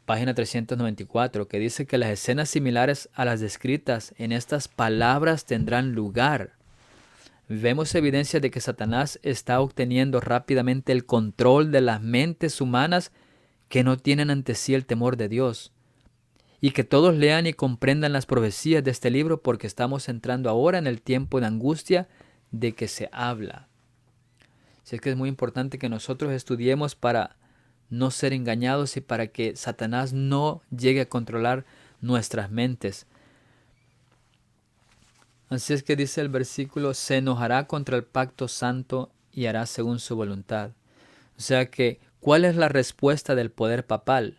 página 394, que dice que las escenas similares a las descritas en estas palabras tendrán lugar. Vemos evidencia de que Satanás está obteniendo rápidamente el control de las mentes humanas que no tienen ante sí el temor de Dios. Y que todos lean y comprendan las profecías de este libro, porque estamos entrando ahora en el tiempo de angustia de que se habla. Así es que es muy importante que nosotros estudiemos para no ser engañados y para que Satanás no llegue a controlar nuestras mentes. Así es que dice el versículo, se enojará contra el pacto santo y hará según su voluntad. O sea que, ¿cuál es la respuesta del poder papal?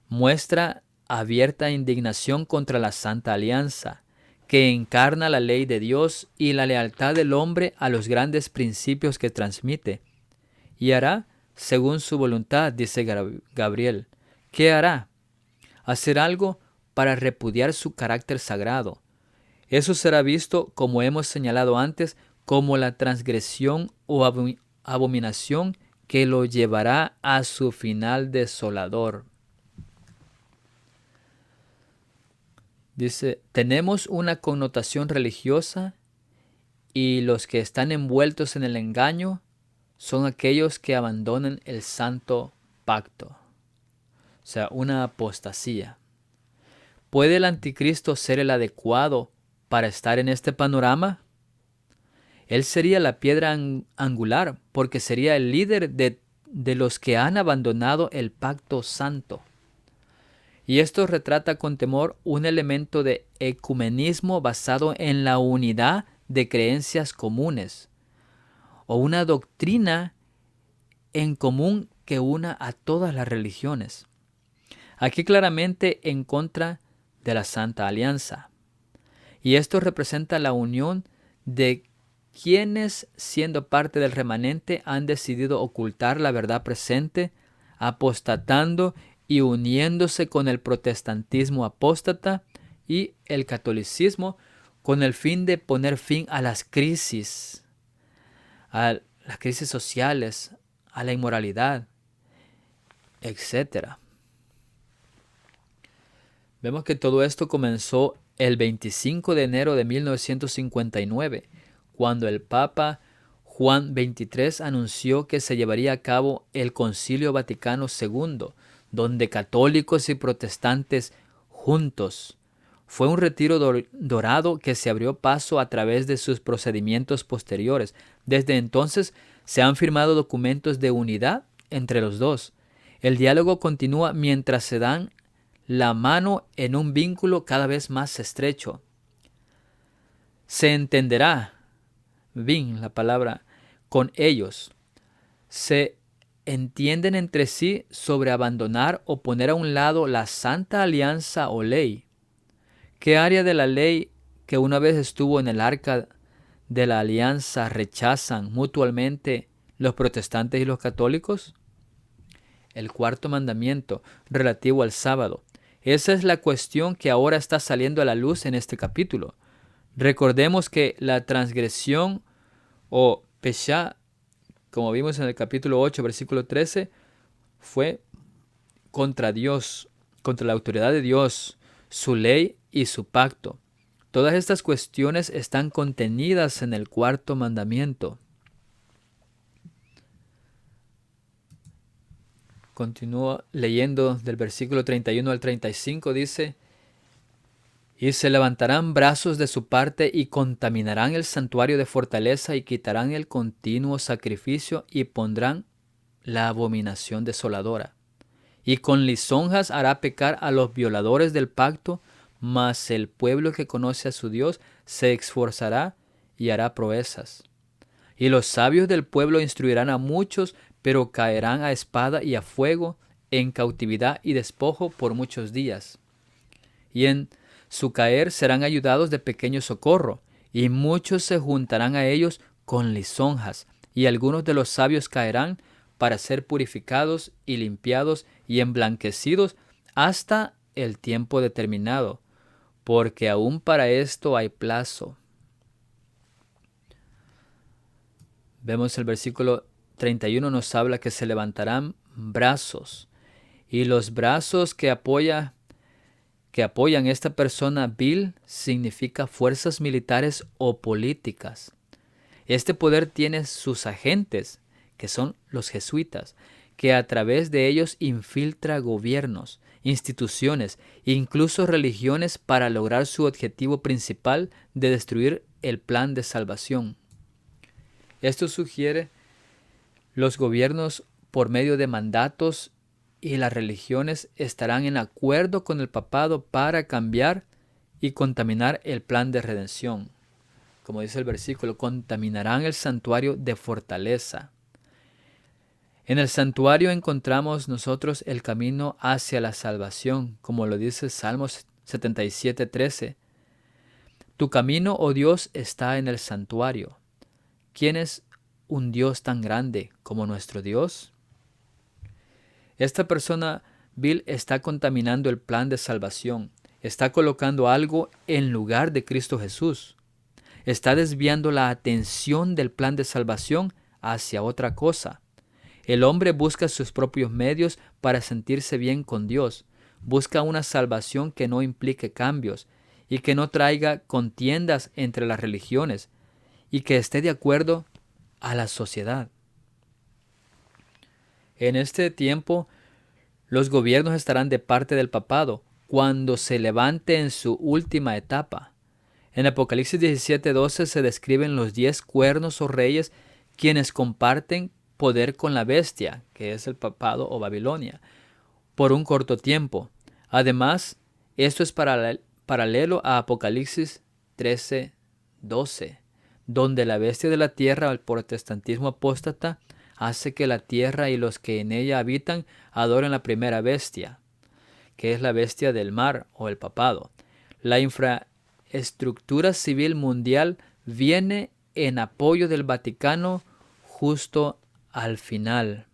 Muestra abierta indignación contra la Santa Alianza, que encarna la ley de Dios y la lealtad del hombre a los grandes principios que transmite. Y hará según su voluntad, dice Gabriel. ¿Qué hará? Hacer algo para repudiar su carácter sagrado. Eso será visto, como hemos señalado antes, como la transgresión o abominación que lo llevará a su final desolador. Dice, tenemos una connotación religiosa y los que están envueltos en el engaño son aquellos que abandonan el santo pacto. O sea, una apostasía. ¿Puede el anticristo ser el adecuado para estar en este panorama? Él sería la piedra angular porque sería el líder de los que han abandonado el pacto santo. Y esto retrata con temor un elemento de ecumenismo basado en la unidad de creencias comunes, o una doctrina en común que una a todas las religiones. Aquí claramente en contra de la Santa Alianza. Y esto representa la unión de quienes, siendo parte del remanente, han decidido ocultar la verdad presente, apostatando y uniéndose con el protestantismo apóstata y el catolicismo con el fin de poner fin a las crisis sociales, a la inmoralidad, etc. Vemos que todo esto comenzó el 25 de enero de 1959, cuando el Papa Juan XXIII anunció que se llevaría a cabo el Concilio Vaticano II, donde católicos y protestantes juntos. Fue un retiro dorado que se abrió paso a través de sus procedimientos posteriores. Desde entonces se han firmado documentos de unidad entre los dos. El diálogo continúa mientras se dan la mano en un vínculo cada vez más estrecho. Se entenderá, bien la palabra, con ellos. Se entienden entre sí sobre abandonar o poner a un lado la Santa Alianza o ley. ¿Qué área de la ley que una vez estuvo en el arca de la alianza rechazan mutuamente los protestantes y los católicos? El cuarto mandamiento relativo al sábado. Esa es la cuestión que ahora está saliendo a la luz en este capítulo. Recordemos que la transgresión o peshá, como vimos en el capítulo 8, versículo 13, fue contra Dios, contra la autoridad de Dios, su ley y su pacto. Todas estas cuestiones están contenidas en el cuarto mandamiento. Continúo leyendo del versículo 31 al 35, dice: y se levantarán brazos de su parte y contaminarán el santuario de fortaleza y quitarán el continuo sacrificio y pondrán la abominación desoladora. Y con lisonjas hará pecar a los violadores del pacto, mas el pueblo que conoce a su Dios se esforzará y hará proezas. Y los sabios del pueblo instruirán a muchos, pero caerán a espada y a fuego, en cautividad y despojo por muchos días. Y en su caer serán ayudados de pequeño socorro, y muchos se juntarán a ellos con lisonjas, y algunos de los sabios caerán para ser purificados y limpiados y emblanquecidos hasta el tiempo determinado, porque aún para esto hay plazo. Vemos el versículo 31 nos habla que se levantarán brazos, y los brazos que apoyan esta persona vil significa fuerzas militares o políticas. Este poder tiene sus agentes, que son los jesuitas, que a través de ellos infiltra gobiernos, instituciones e incluso religiones para lograr su objetivo principal de destruir el plan de salvación. Esto sugiere los gobiernos por medio de mandatos y las religiones estarán en acuerdo con el papado para cambiar y contaminar el plan de redención. Como dice el versículo, contaminarán el santuario de fortaleza. En el santuario encontramos nosotros el camino hacia la salvación, como lo dice Salmos 77:13. Tu camino, oh Dios, está en el santuario. ¿Quién es un Dios tan grande como nuestro Dios? Esta persona vil está contaminando el plan de salvación. Está colocando algo en lugar de Cristo Jesús. Está desviando la atención del plan de salvación hacia otra cosa. El hombre busca sus propios medios para sentirse bien con Dios. Busca una salvación que no implique cambios y que no traiga contiendas entre las religiones y que esté de acuerdo a la sociedad. En este tiempo, los gobiernos estarán de parte del papado cuando se levante en su última etapa. En Apocalipsis 17:12 se describen los 10 cuernos o reyes quienes comparten poder con la bestia, que es el papado o Babilonia, por un corto tiempo. Además, esto es paralelo a Apocalipsis 13:12, donde la bestia de la tierra, el protestantismo apóstata, hace que la tierra y los que en ella habitan adoren la primera bestia, que es la bestia del mar o el papado. La infraestructura civil mundial viene en apoyo del Vaticano justo al final.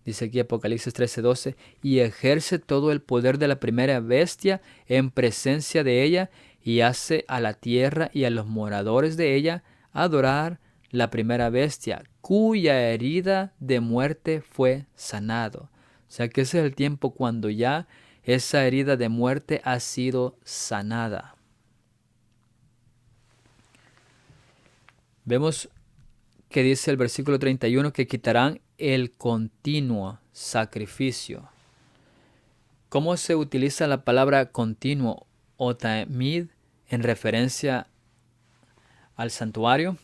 Dice aquí Apocalipsis 13:12, y ejerce todo el poder de la primera bestia en presencia de ella, y hace a la tierra y a los moradores de ella adorar la primera bestia, cuya herida de muerte fue sanado. O sea que ese es el tiempo cuando ya esa herida de muerte ha sido sanada. Vemos que dice el versículo 31 que quitarán el continuo sacrificio. ¿Cómo se utiliza la palabra continuo o tamid en referencia al santuario?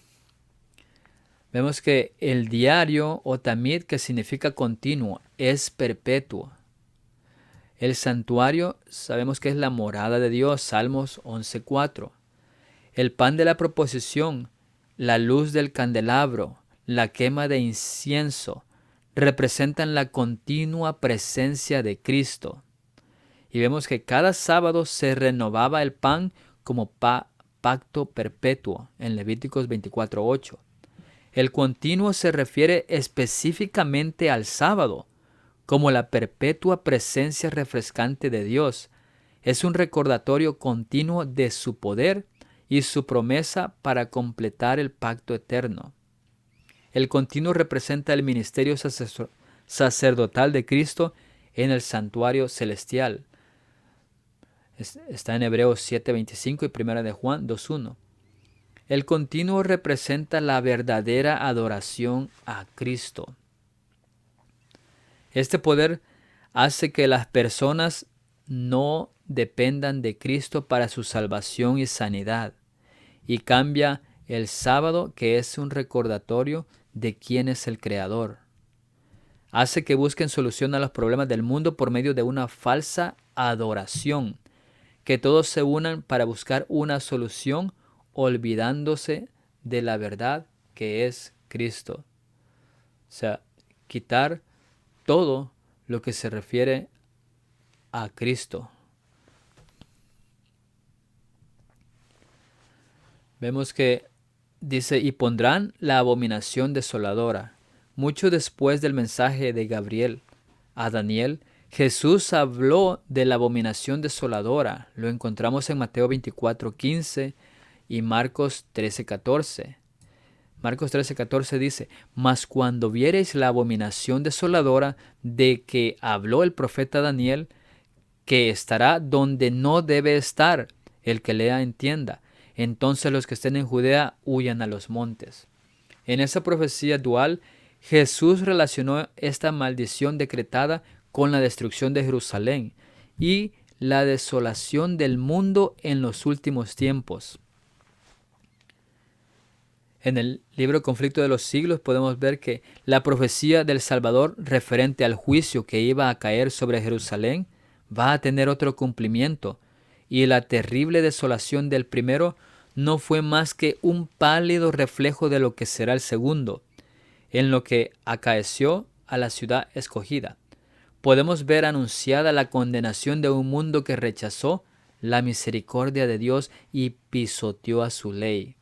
Vemos que el diario o tamid, que significa continuo, es perpetuo. El santuario sabemos que es la morada de Dios, Salmos 11:4. El pan de la proposición, la luz del candelabro, la quema de incienso, representan la continua presencia de Cristo. Y vemos que cada sábado se renovaba el pan como pacto perpetuo en Levíticos 24:8. El continuo se refiere específicamente al sábado, como la perpetua presencia refrescante de Dios. Es un recordatorio continuo de su poder y su promesa para completar el pacto eterno. El continuo representa el ministerio sacerdotal de Cristo en el santuario celestial. Está en Hebreos 7:25 y 1 de Juan 2:1. El continuo representa la verdadera adoración a Cristo. Este poder hace que las personas no dependan de Cristo para su salvación y sanidad, y cambia el sábado, que es un recordatorio de quién es el Creador. Hace que busquen solución a los problemas del mundo por medio de una falsa adoración, que todos se unan para buscar una solución olvidándose de la verdad que es Cristo. O sea, quitar todo lo que se refiere a Cristo. Vemos que dice, y pondrán la abominación desoladora. Mucho después del mensaje de Gabriel a Daniel, Jesús habló de la abominación desoladora. Lo encontramos en Mateo 24:15 y Marcos 13:14. Marcos 13:14 dice, mas cuando viereis la abominación desoladora de que habló el profeta Daniel, que estará donde no debe estar, el que lea entienda, entonces los que estén en Judea huyan a los montes. En esa profecía dual, Jesús relacionó esta maldición decretada con la destrucción de Jerusalén y la desolación del mundo en los últimos tiempos. En el libro Conflicto de los Siglos podemos ver que la profecía del Salvador referente al juicio que iba a caer sobre Jerusalén va a tener otro cumplimiento, y la terrible desolación del primero no fue más que un pálido reflejo de lo que será el segundo, en lo que acaeció a la ciudad escogida. Podemos ver anunciada la condenación de un mundo que rechazó la misericordia de Dios y pisoteó a su ley.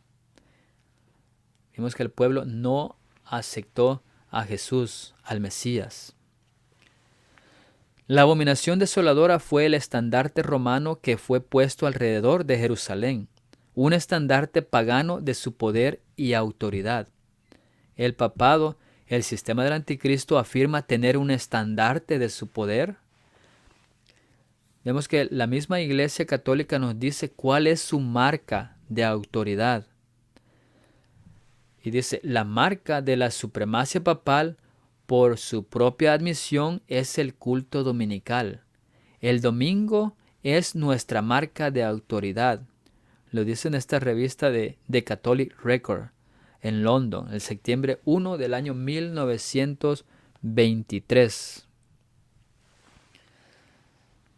Vimos que el pueblo no aceptó a Jesús, al Mesías. La abominación desoladora fue el estandarte romano que fue puesto alrededor de Jerusalén, un estandarte pagano de su poder y autoridad. El papado, el sistema del anticristo, afirma tener un estandarte de su poder. Vemos que la misma Iglesia Católica nos dice cuál es su marca de autoridad. Y dice, la marca de la supremacia papal por su propia admisión es el culto dominical. El domingo es nuestra marca de autoridad. Lo dice en esta revista de The Catholic Record en London, el septiembre 1 del año 1923.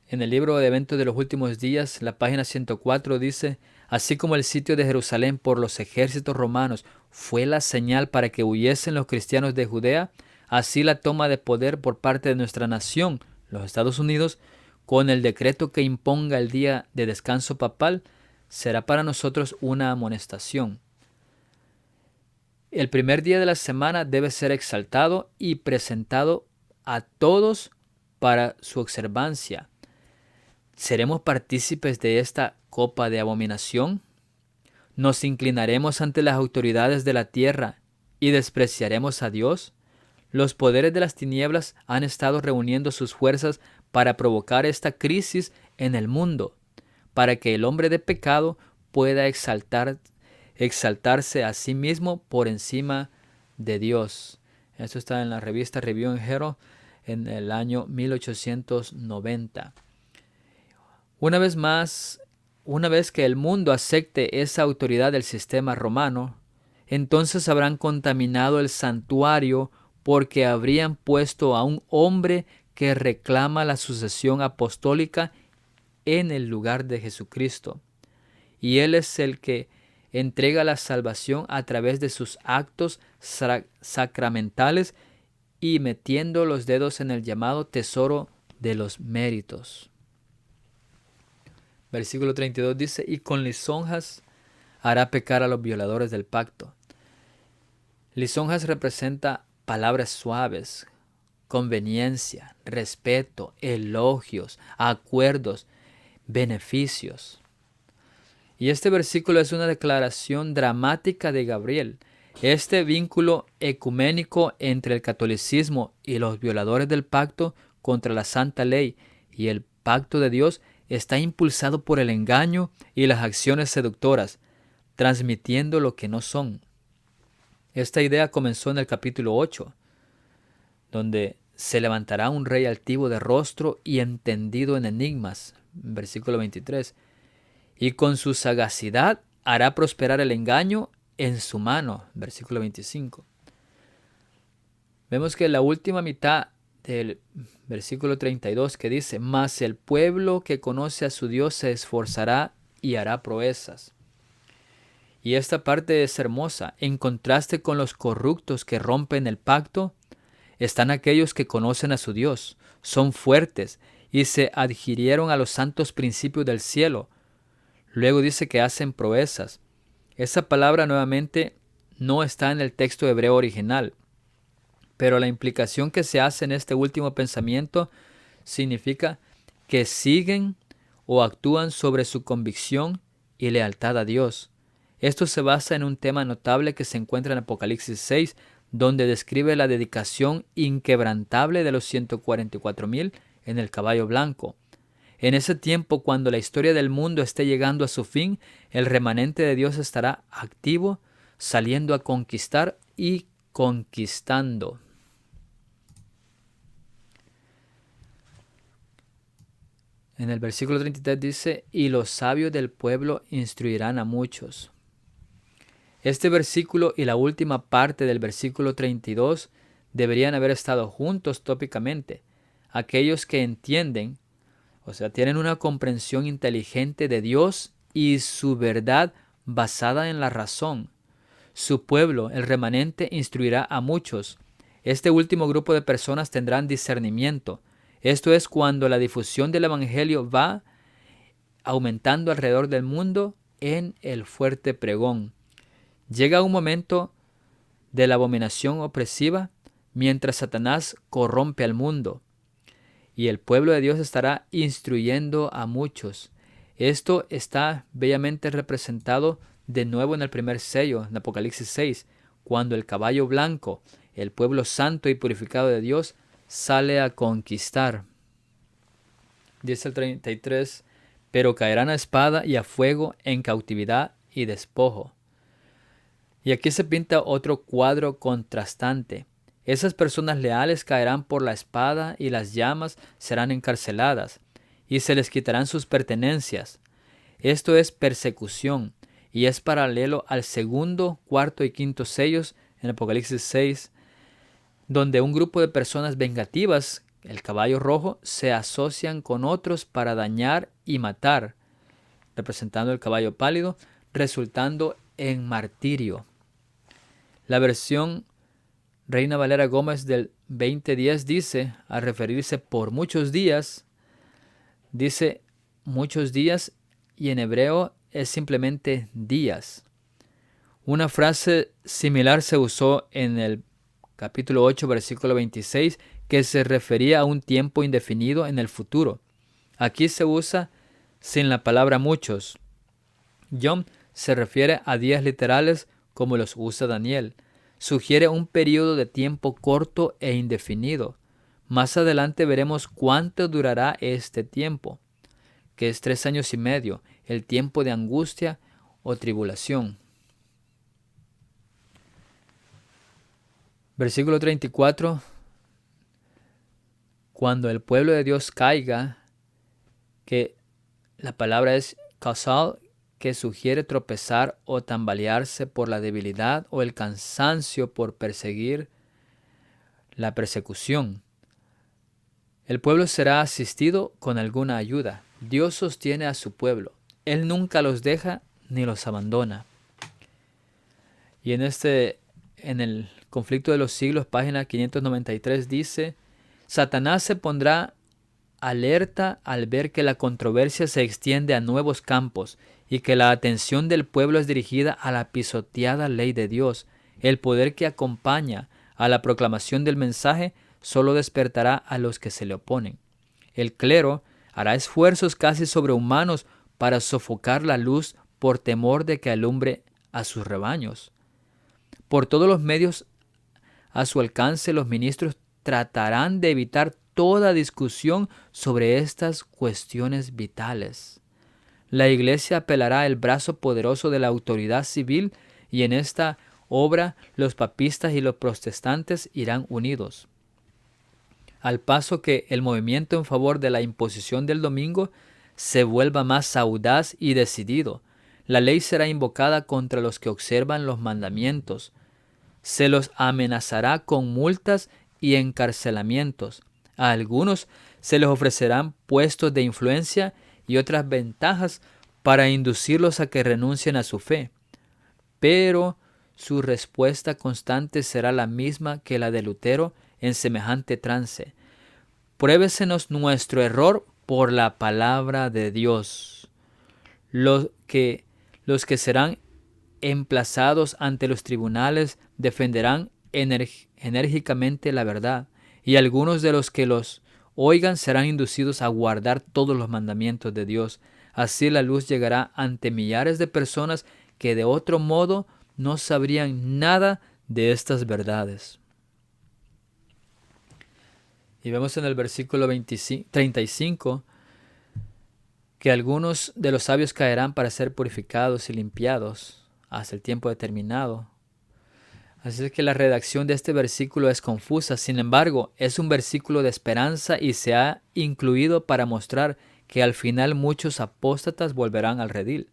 En el libro de Eventos de los Últimos Días, la página 104 dice, así como el sitio de Jerusalén por los ejércitos romanos fue la señal para que huyesen los cristianos de Judea, así la toma de poder por parte de nuestra nación, los Estados Unidos, con el decreto que imponga el día de descanso papal, será para nosotros una amonestación. El primer día de la semana debe ser exaltado y presentado a todos para su observancia. ¿Seremos partícipes de esta copa de abominación? ¿Nos inclinaremos ante las autoridades de la tierra y despreciaremos a Dios? Los poderes de las tinieblas han estado reuniendo sus fuerzas para provocar esta crisis en el mundo, para que el hombre de pecado pueda exaltarse a sí mismo por encima de Dios. Esto está en la revista Review and Herald en el año 1890. Una vez más, una vez que el mundo acepte esa autoridad del sistema romano, entonces habrán contaminado el santuario porque habrían puesto a un hombre que reclama la sucesión apostólica en el lugar de Jesucristo. Y Él es el que entrega la salvación a través de sus actos sacramentales y metiendo los dedos en el llamado tesoro de los méritos. Versículo 32 dice, y con lisonjas hará pecar a los violadores del pacto. Lisonjas representa palabras suaves, conveniencia, respeto, elogios, acuerdos, beneficios. Y este versículo es una declaración dramática de Gabriel. Este vínculo ecuménico entre el catolicismo y los violadores del pacto contra la santa ley y el pacto de Dios está impulsado por el engaño y las acciones seductoras, transmitiendo lo que no son. Esta idea comenzó en el capítulo 8, donde se levantará un rey altivo de rostro y entendido en enigmas, versículo 23, y con su sagacidad hará prosperar el engaño en su mano, versículo 25. Vemos que la última mitad del versículo 32 que dice, mas el pueblo que conoce a su Dios se esforzará y hará proezas. Y esta parte es hermosa. En contraste con los corruptos que rompen el pacto, están aquellos que conocen a su Dios, son fuertes y se adhirieron a los santos principios del cielo. Luego dice que hacen proezas. Esa palabra nuevamente no está en el texto hebreo original, pero la implicación que se hace en este último pensamiento significa que siguen o actúan sobre su convicción y lealtad a Dios. Esto se basa en un tema notable que se encuentra en Apocalipsis 6, donde describe la dedicación inquebrantable de los 144,000 en el caballo blanco. En ese tiempo, cuando la historia del mundo esté llegando a su fin, el remanente de Dios estará activo, saliendo a conquistar y conquistando. En el versículo 33 dice, y los sabios del pueblo instruirán a muchos. Este versículo y la última parte del versículo 32 deberían haber estado juntos tópicamente. Aquellos que entienden, o sea, tienen una comprensión inteligente de Dios y su verdad basada en la razón. Su pueblo, el remanente, instruirá a muchos. Este último grupo de personas tendrán discernimiento. Esto es cuando la difusión del evangelio va aumentando alrededor del mundo en el fuerte pregón. Llega un momento de la abominación opresiva mientras Satanás corrompe al mundo. Y el pueblo de Dios estará instruyendo a muchos. Esto está bellamente representado de nuevo en el primer sello, en Apocalipsis 6, cuando el caballo blanco, el pueblo santo y purificado de Dios, sale a conquistar. Dice el 33, pero caerán a espada y a fuego en cautividad y despojo. Y aquí se pinta otro cuadro contrastante. Esas personas leales caerán por la espada y las llamas serán encarceladas y se les quitarán sus pertenencias. Esto es persecución y es paralelo al segundo, cuarto y quinto sellos en Apocalipsis 6, donde un grupo de personas vengativas, el caballo rojo, se asocian con otros para dañar y matar, representando el caballo pálido, resultando en martirio. La versión Reina Valera Gómez del 2010 dice, al referirse por muchos días, dice muchos días y en hebreo es simplemente días. Una frase similar se usó en el capítulo 8, versículo 26, que se refería a un tiempo indefinido en el futuro. Aquí se usa sin la palabra muchos. Yom se refiere a días literales como los usa Daniel. Sugiere un periodo de tiempo corto e indefinido. Más adelante veremos cuánto durará este tiempo, que es 3 años y medio, el tiempo de angustia o tribulación. Versículo 34. Cuando el pueblo de Dios caiga, que la palabra es causal, que sugiere tropezar o tambalearse por la debilidad o el cansancio por perseguir la persecución. El pueblo será asistido con alguna ayuda. Dios sostiene a su pueblo. Él nunca los deja ni los abandona. Y en el conflicto de los siglos, página 593, dice, Satanás se pondrá alerta al ver que la controversia se extiende a nuevos campos y que la atención del pueblo es dirigida a la pisoteada ley de Dios. El poder que acompaña a la proclamación del mensaje solo despertará a los que se le oponen. El clero hará esfuerzos casi sobrehumanos para sofocar la luz por temor de que alumbre a sus rebaños. Por todos los medios a su alcance, los ministros tratarán de evitar toda discusión sobre estas cuestiones vitales. La Iglesia apelará al brazo poderoso de la autoridad civil y en esta obra los papistas y los protestantes irán unidos. Al paso que el movimiento en favor de la imposición del domingo se vuelva más audaz y decidido, la ley será invocada contra los que observan los mandamientos. Se los amenazará con multas y encarcelamientos. A algunos se les ofrecerán puestos de influencia y otras ventajas para inducirlos a que renuncien a su fe. Pero su respuesta constante será la misma que la de Lutero en semejante trance. Pruébesenos nuestro error por la palabra de Dios. Los que serán emplazados ante los tribunales defenderán enérgicamente la verdad, y algunos de los que los oigan serán inducidos a guardar todos los mandamientos de Dios. Así la luz llegará ante millares de personas que de otro modo no sabrían nada de estas verdades. Y vemos en el versículo 35 que algunos de los sabios caerán para ser purificados y limpiados hasta el tiempo determinado. Así es que la redacción de este versículo es confusa. Sin embargo, es un versículo de esperanza y se ha incluido para mostrar que al final muchos apóstatas volverán al redil.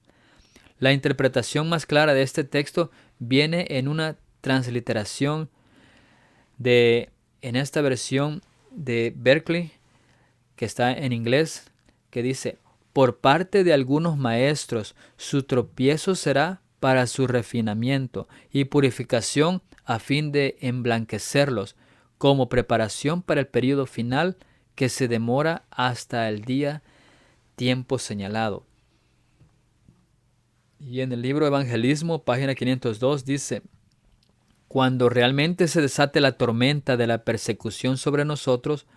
La interpretación más clara de este texto viene en una transliteración en esta versión de Berkeley, que está en inglés, que dice: por parte de algunos maestros, su tropiezo será para su refinamiento y purificación a fin de emblanquecerlos, como preparación para el período final que se demora hasta el tiempo señalado. Y en el libro Evangelismo, página 502, dice: cuando realmente se desate la tormenta de la persecución sobre nosotros,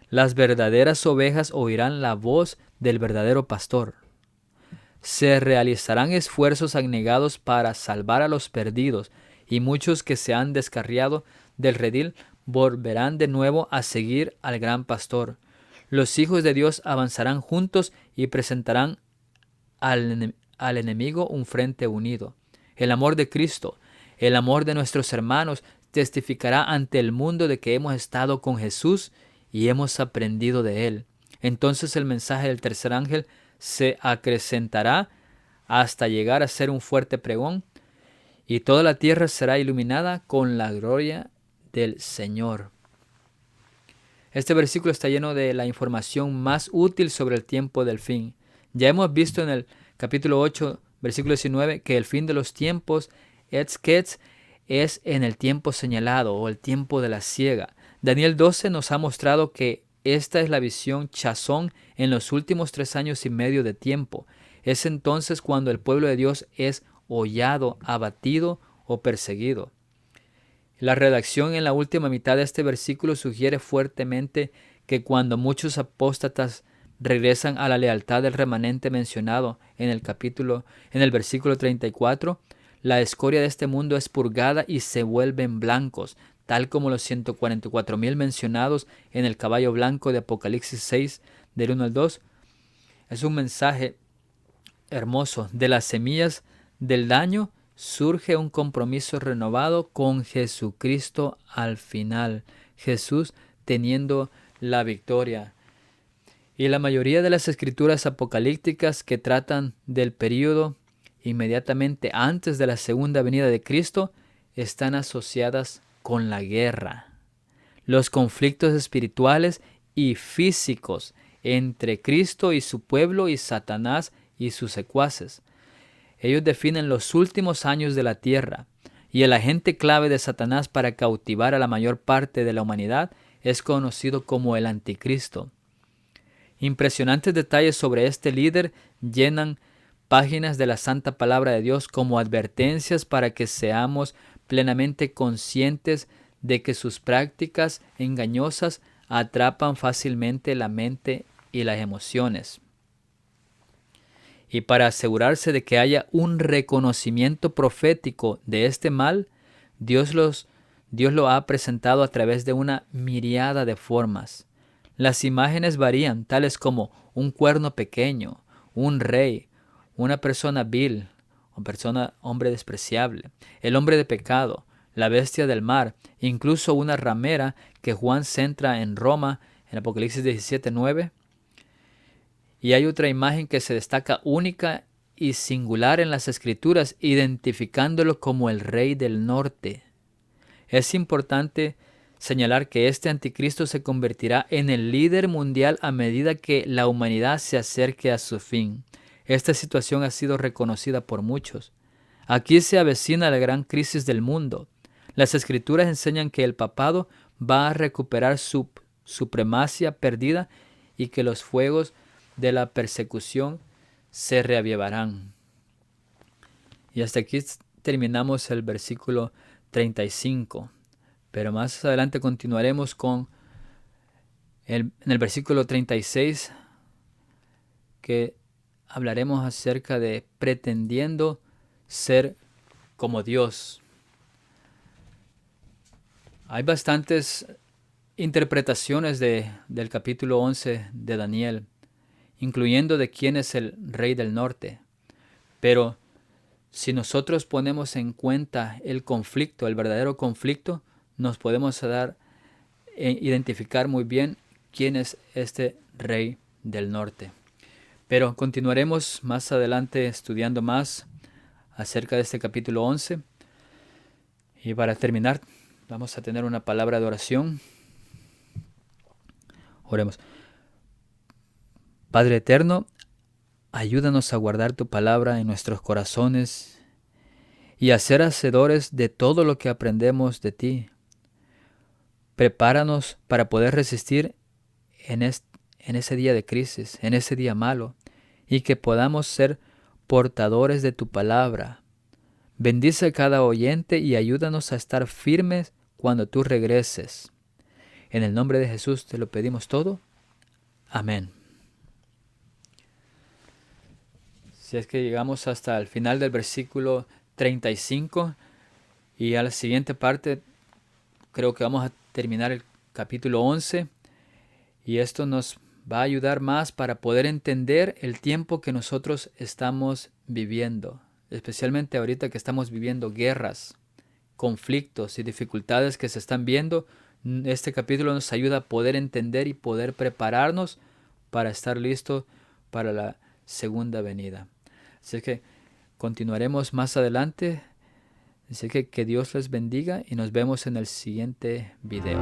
las verdaderas ovejas oirán la voz del verdadero pastor. Se realizarán esfuerzos abnegados para salvar a los perdidos, y muchos que se han descarriado del redil volverán de nuevo a seguir al gran pastor. Los hijos de Dios avanzarán juntos y presentarán al enemigo un frente unido. El amor de Cristo, el amor de nuestros hermanos, testificará ante el mundo de que hemos estado con Jesús y hemos aprendido de Él. Entonces el mensaje del tercer ángel se acrecentará hasta llegar a ser un fuerte pregón, y toda la tierra será iluminada con la gloria del Señor. Este versículo está lleno de la información más útil sobre el tiempo del fin. Ya hemos visto en el capítulo 8, versículo 19, que el fin de los tiempos, etzketz, es en el tiempo señalado o el tiempo de la siega. Daniel 12 nos ha mostrado que esta es la visión chazón en los últimos 3 años y medio de tiempo. Es entonces cuando el pueblo de Dios es hollado, abatido o perseguido. La redacción en la última mitad de este versículo sugiere fuertemente que cuando muchos apóstatas regresan a la lealtad del remanente mencionado en el versículo 34, la escoria de este mundo es purgada y se vuelven blancos, tal como los 144,000 mencionados en el caballo blanco de Apocalipsis 6, del 1 al 2. Es un mensaje hermoso. De las semillas del daño surge un compromiso renovado con Jesucristo al final, Jesús teniendo la victoria. Y la mayoría de las escrituras apocalípticas que tratan del período inmediatamente antes de la segunda venida de Cristo están asociadas con la guerra, los conflictos espirituales y físicos entre Cristo y su pueblo y Satanás y sus secuaces. Ellos definen los últimos años de la tierra, y el agente clave de Satanás para cautivar a la mayor parte de la humanidad es conocido como el Anticristo. Impresionantes detalles sobre este líder llenan páginas de la Santa Palabra de Dios como advertencias para que seamos plenamente conscientes de que sus prácticas engañosas atrapan fácilmente la mente y las emociones. Y para asegurarse de que haya un reconocimiento profético de este mal, Dios lo ha presentado a través de una miriada de formas. Las imágenes varían, tales como un cuerno pequeño, un rey, una persona vil, hombre despreciable, el hombre de pecado, la bestia del mar, incluso una ramera que Juan centra en Roma en Apocalipsis 17:9. Y hay otra imagen que se destaca única y singular en las Escrituras, identificándolo como el Rey del Norte. Es importante señalar que este anticristo se convertirá en el líder mundial a medida que la humanidad se acerque a su fin. Esta situación ha sido reconocida por muchos. Aquí se avecina la gran crisis del mundo. Las Escrituras enseñan que el papado va a recuperar su supremacía perdida y que los fuegos de la persecución se reavivarán. Y hasta aquí terminamos el versículo 35. Pero más adelante continuaremos en el versículo 36, que hablaremos acerca de pretendiendo ser como Dios. Hay bastantes interpretaciones del capítulo 11 de Daniel, incluyendo de quién es el Rey del Norte. Pero si nosotros ponemos en cuenta el conflicto, el verdadero conflicto, nos podemos identificar muy bien quién es este Rey del Norte. Pero continuaremos más adelante estudiando más acerca de este capítulo 11. Y para terminar, vamos a tener una palabra de oración. Oremos. Padre eterno, ayúdanos a guardar tu palabra en nuestros corazones y a ser hacedores de todo lo que aprendemos de ti. Prepáranos para poder resistir en ese día de crisis, en ese día malo, y que podamos ser portadores de tu palabra. Bendice a cada oyente y ayúdanos a estar firmes cuando tú regreses. En el nombre de Jesús te lo pedimos todo. Amén. Si es que llegamos hasta el final del versículo 35 y a la siguiente parte, creo que vamos a terminar el capítulo 11, y esto nos va a ayudar más para poder entender el tiempo que nosotros estamos viviendo, especialmente ahorita que estamos viviendo guerras, conflictos y dificultades que se están viendo. Este capítulo nos ayuda a poder entender y poder prepararnos para estar listos para la segunda venida. Así que continuaremos más adelante. Así que Dios les bendiga y nos vemos en el siguiente video.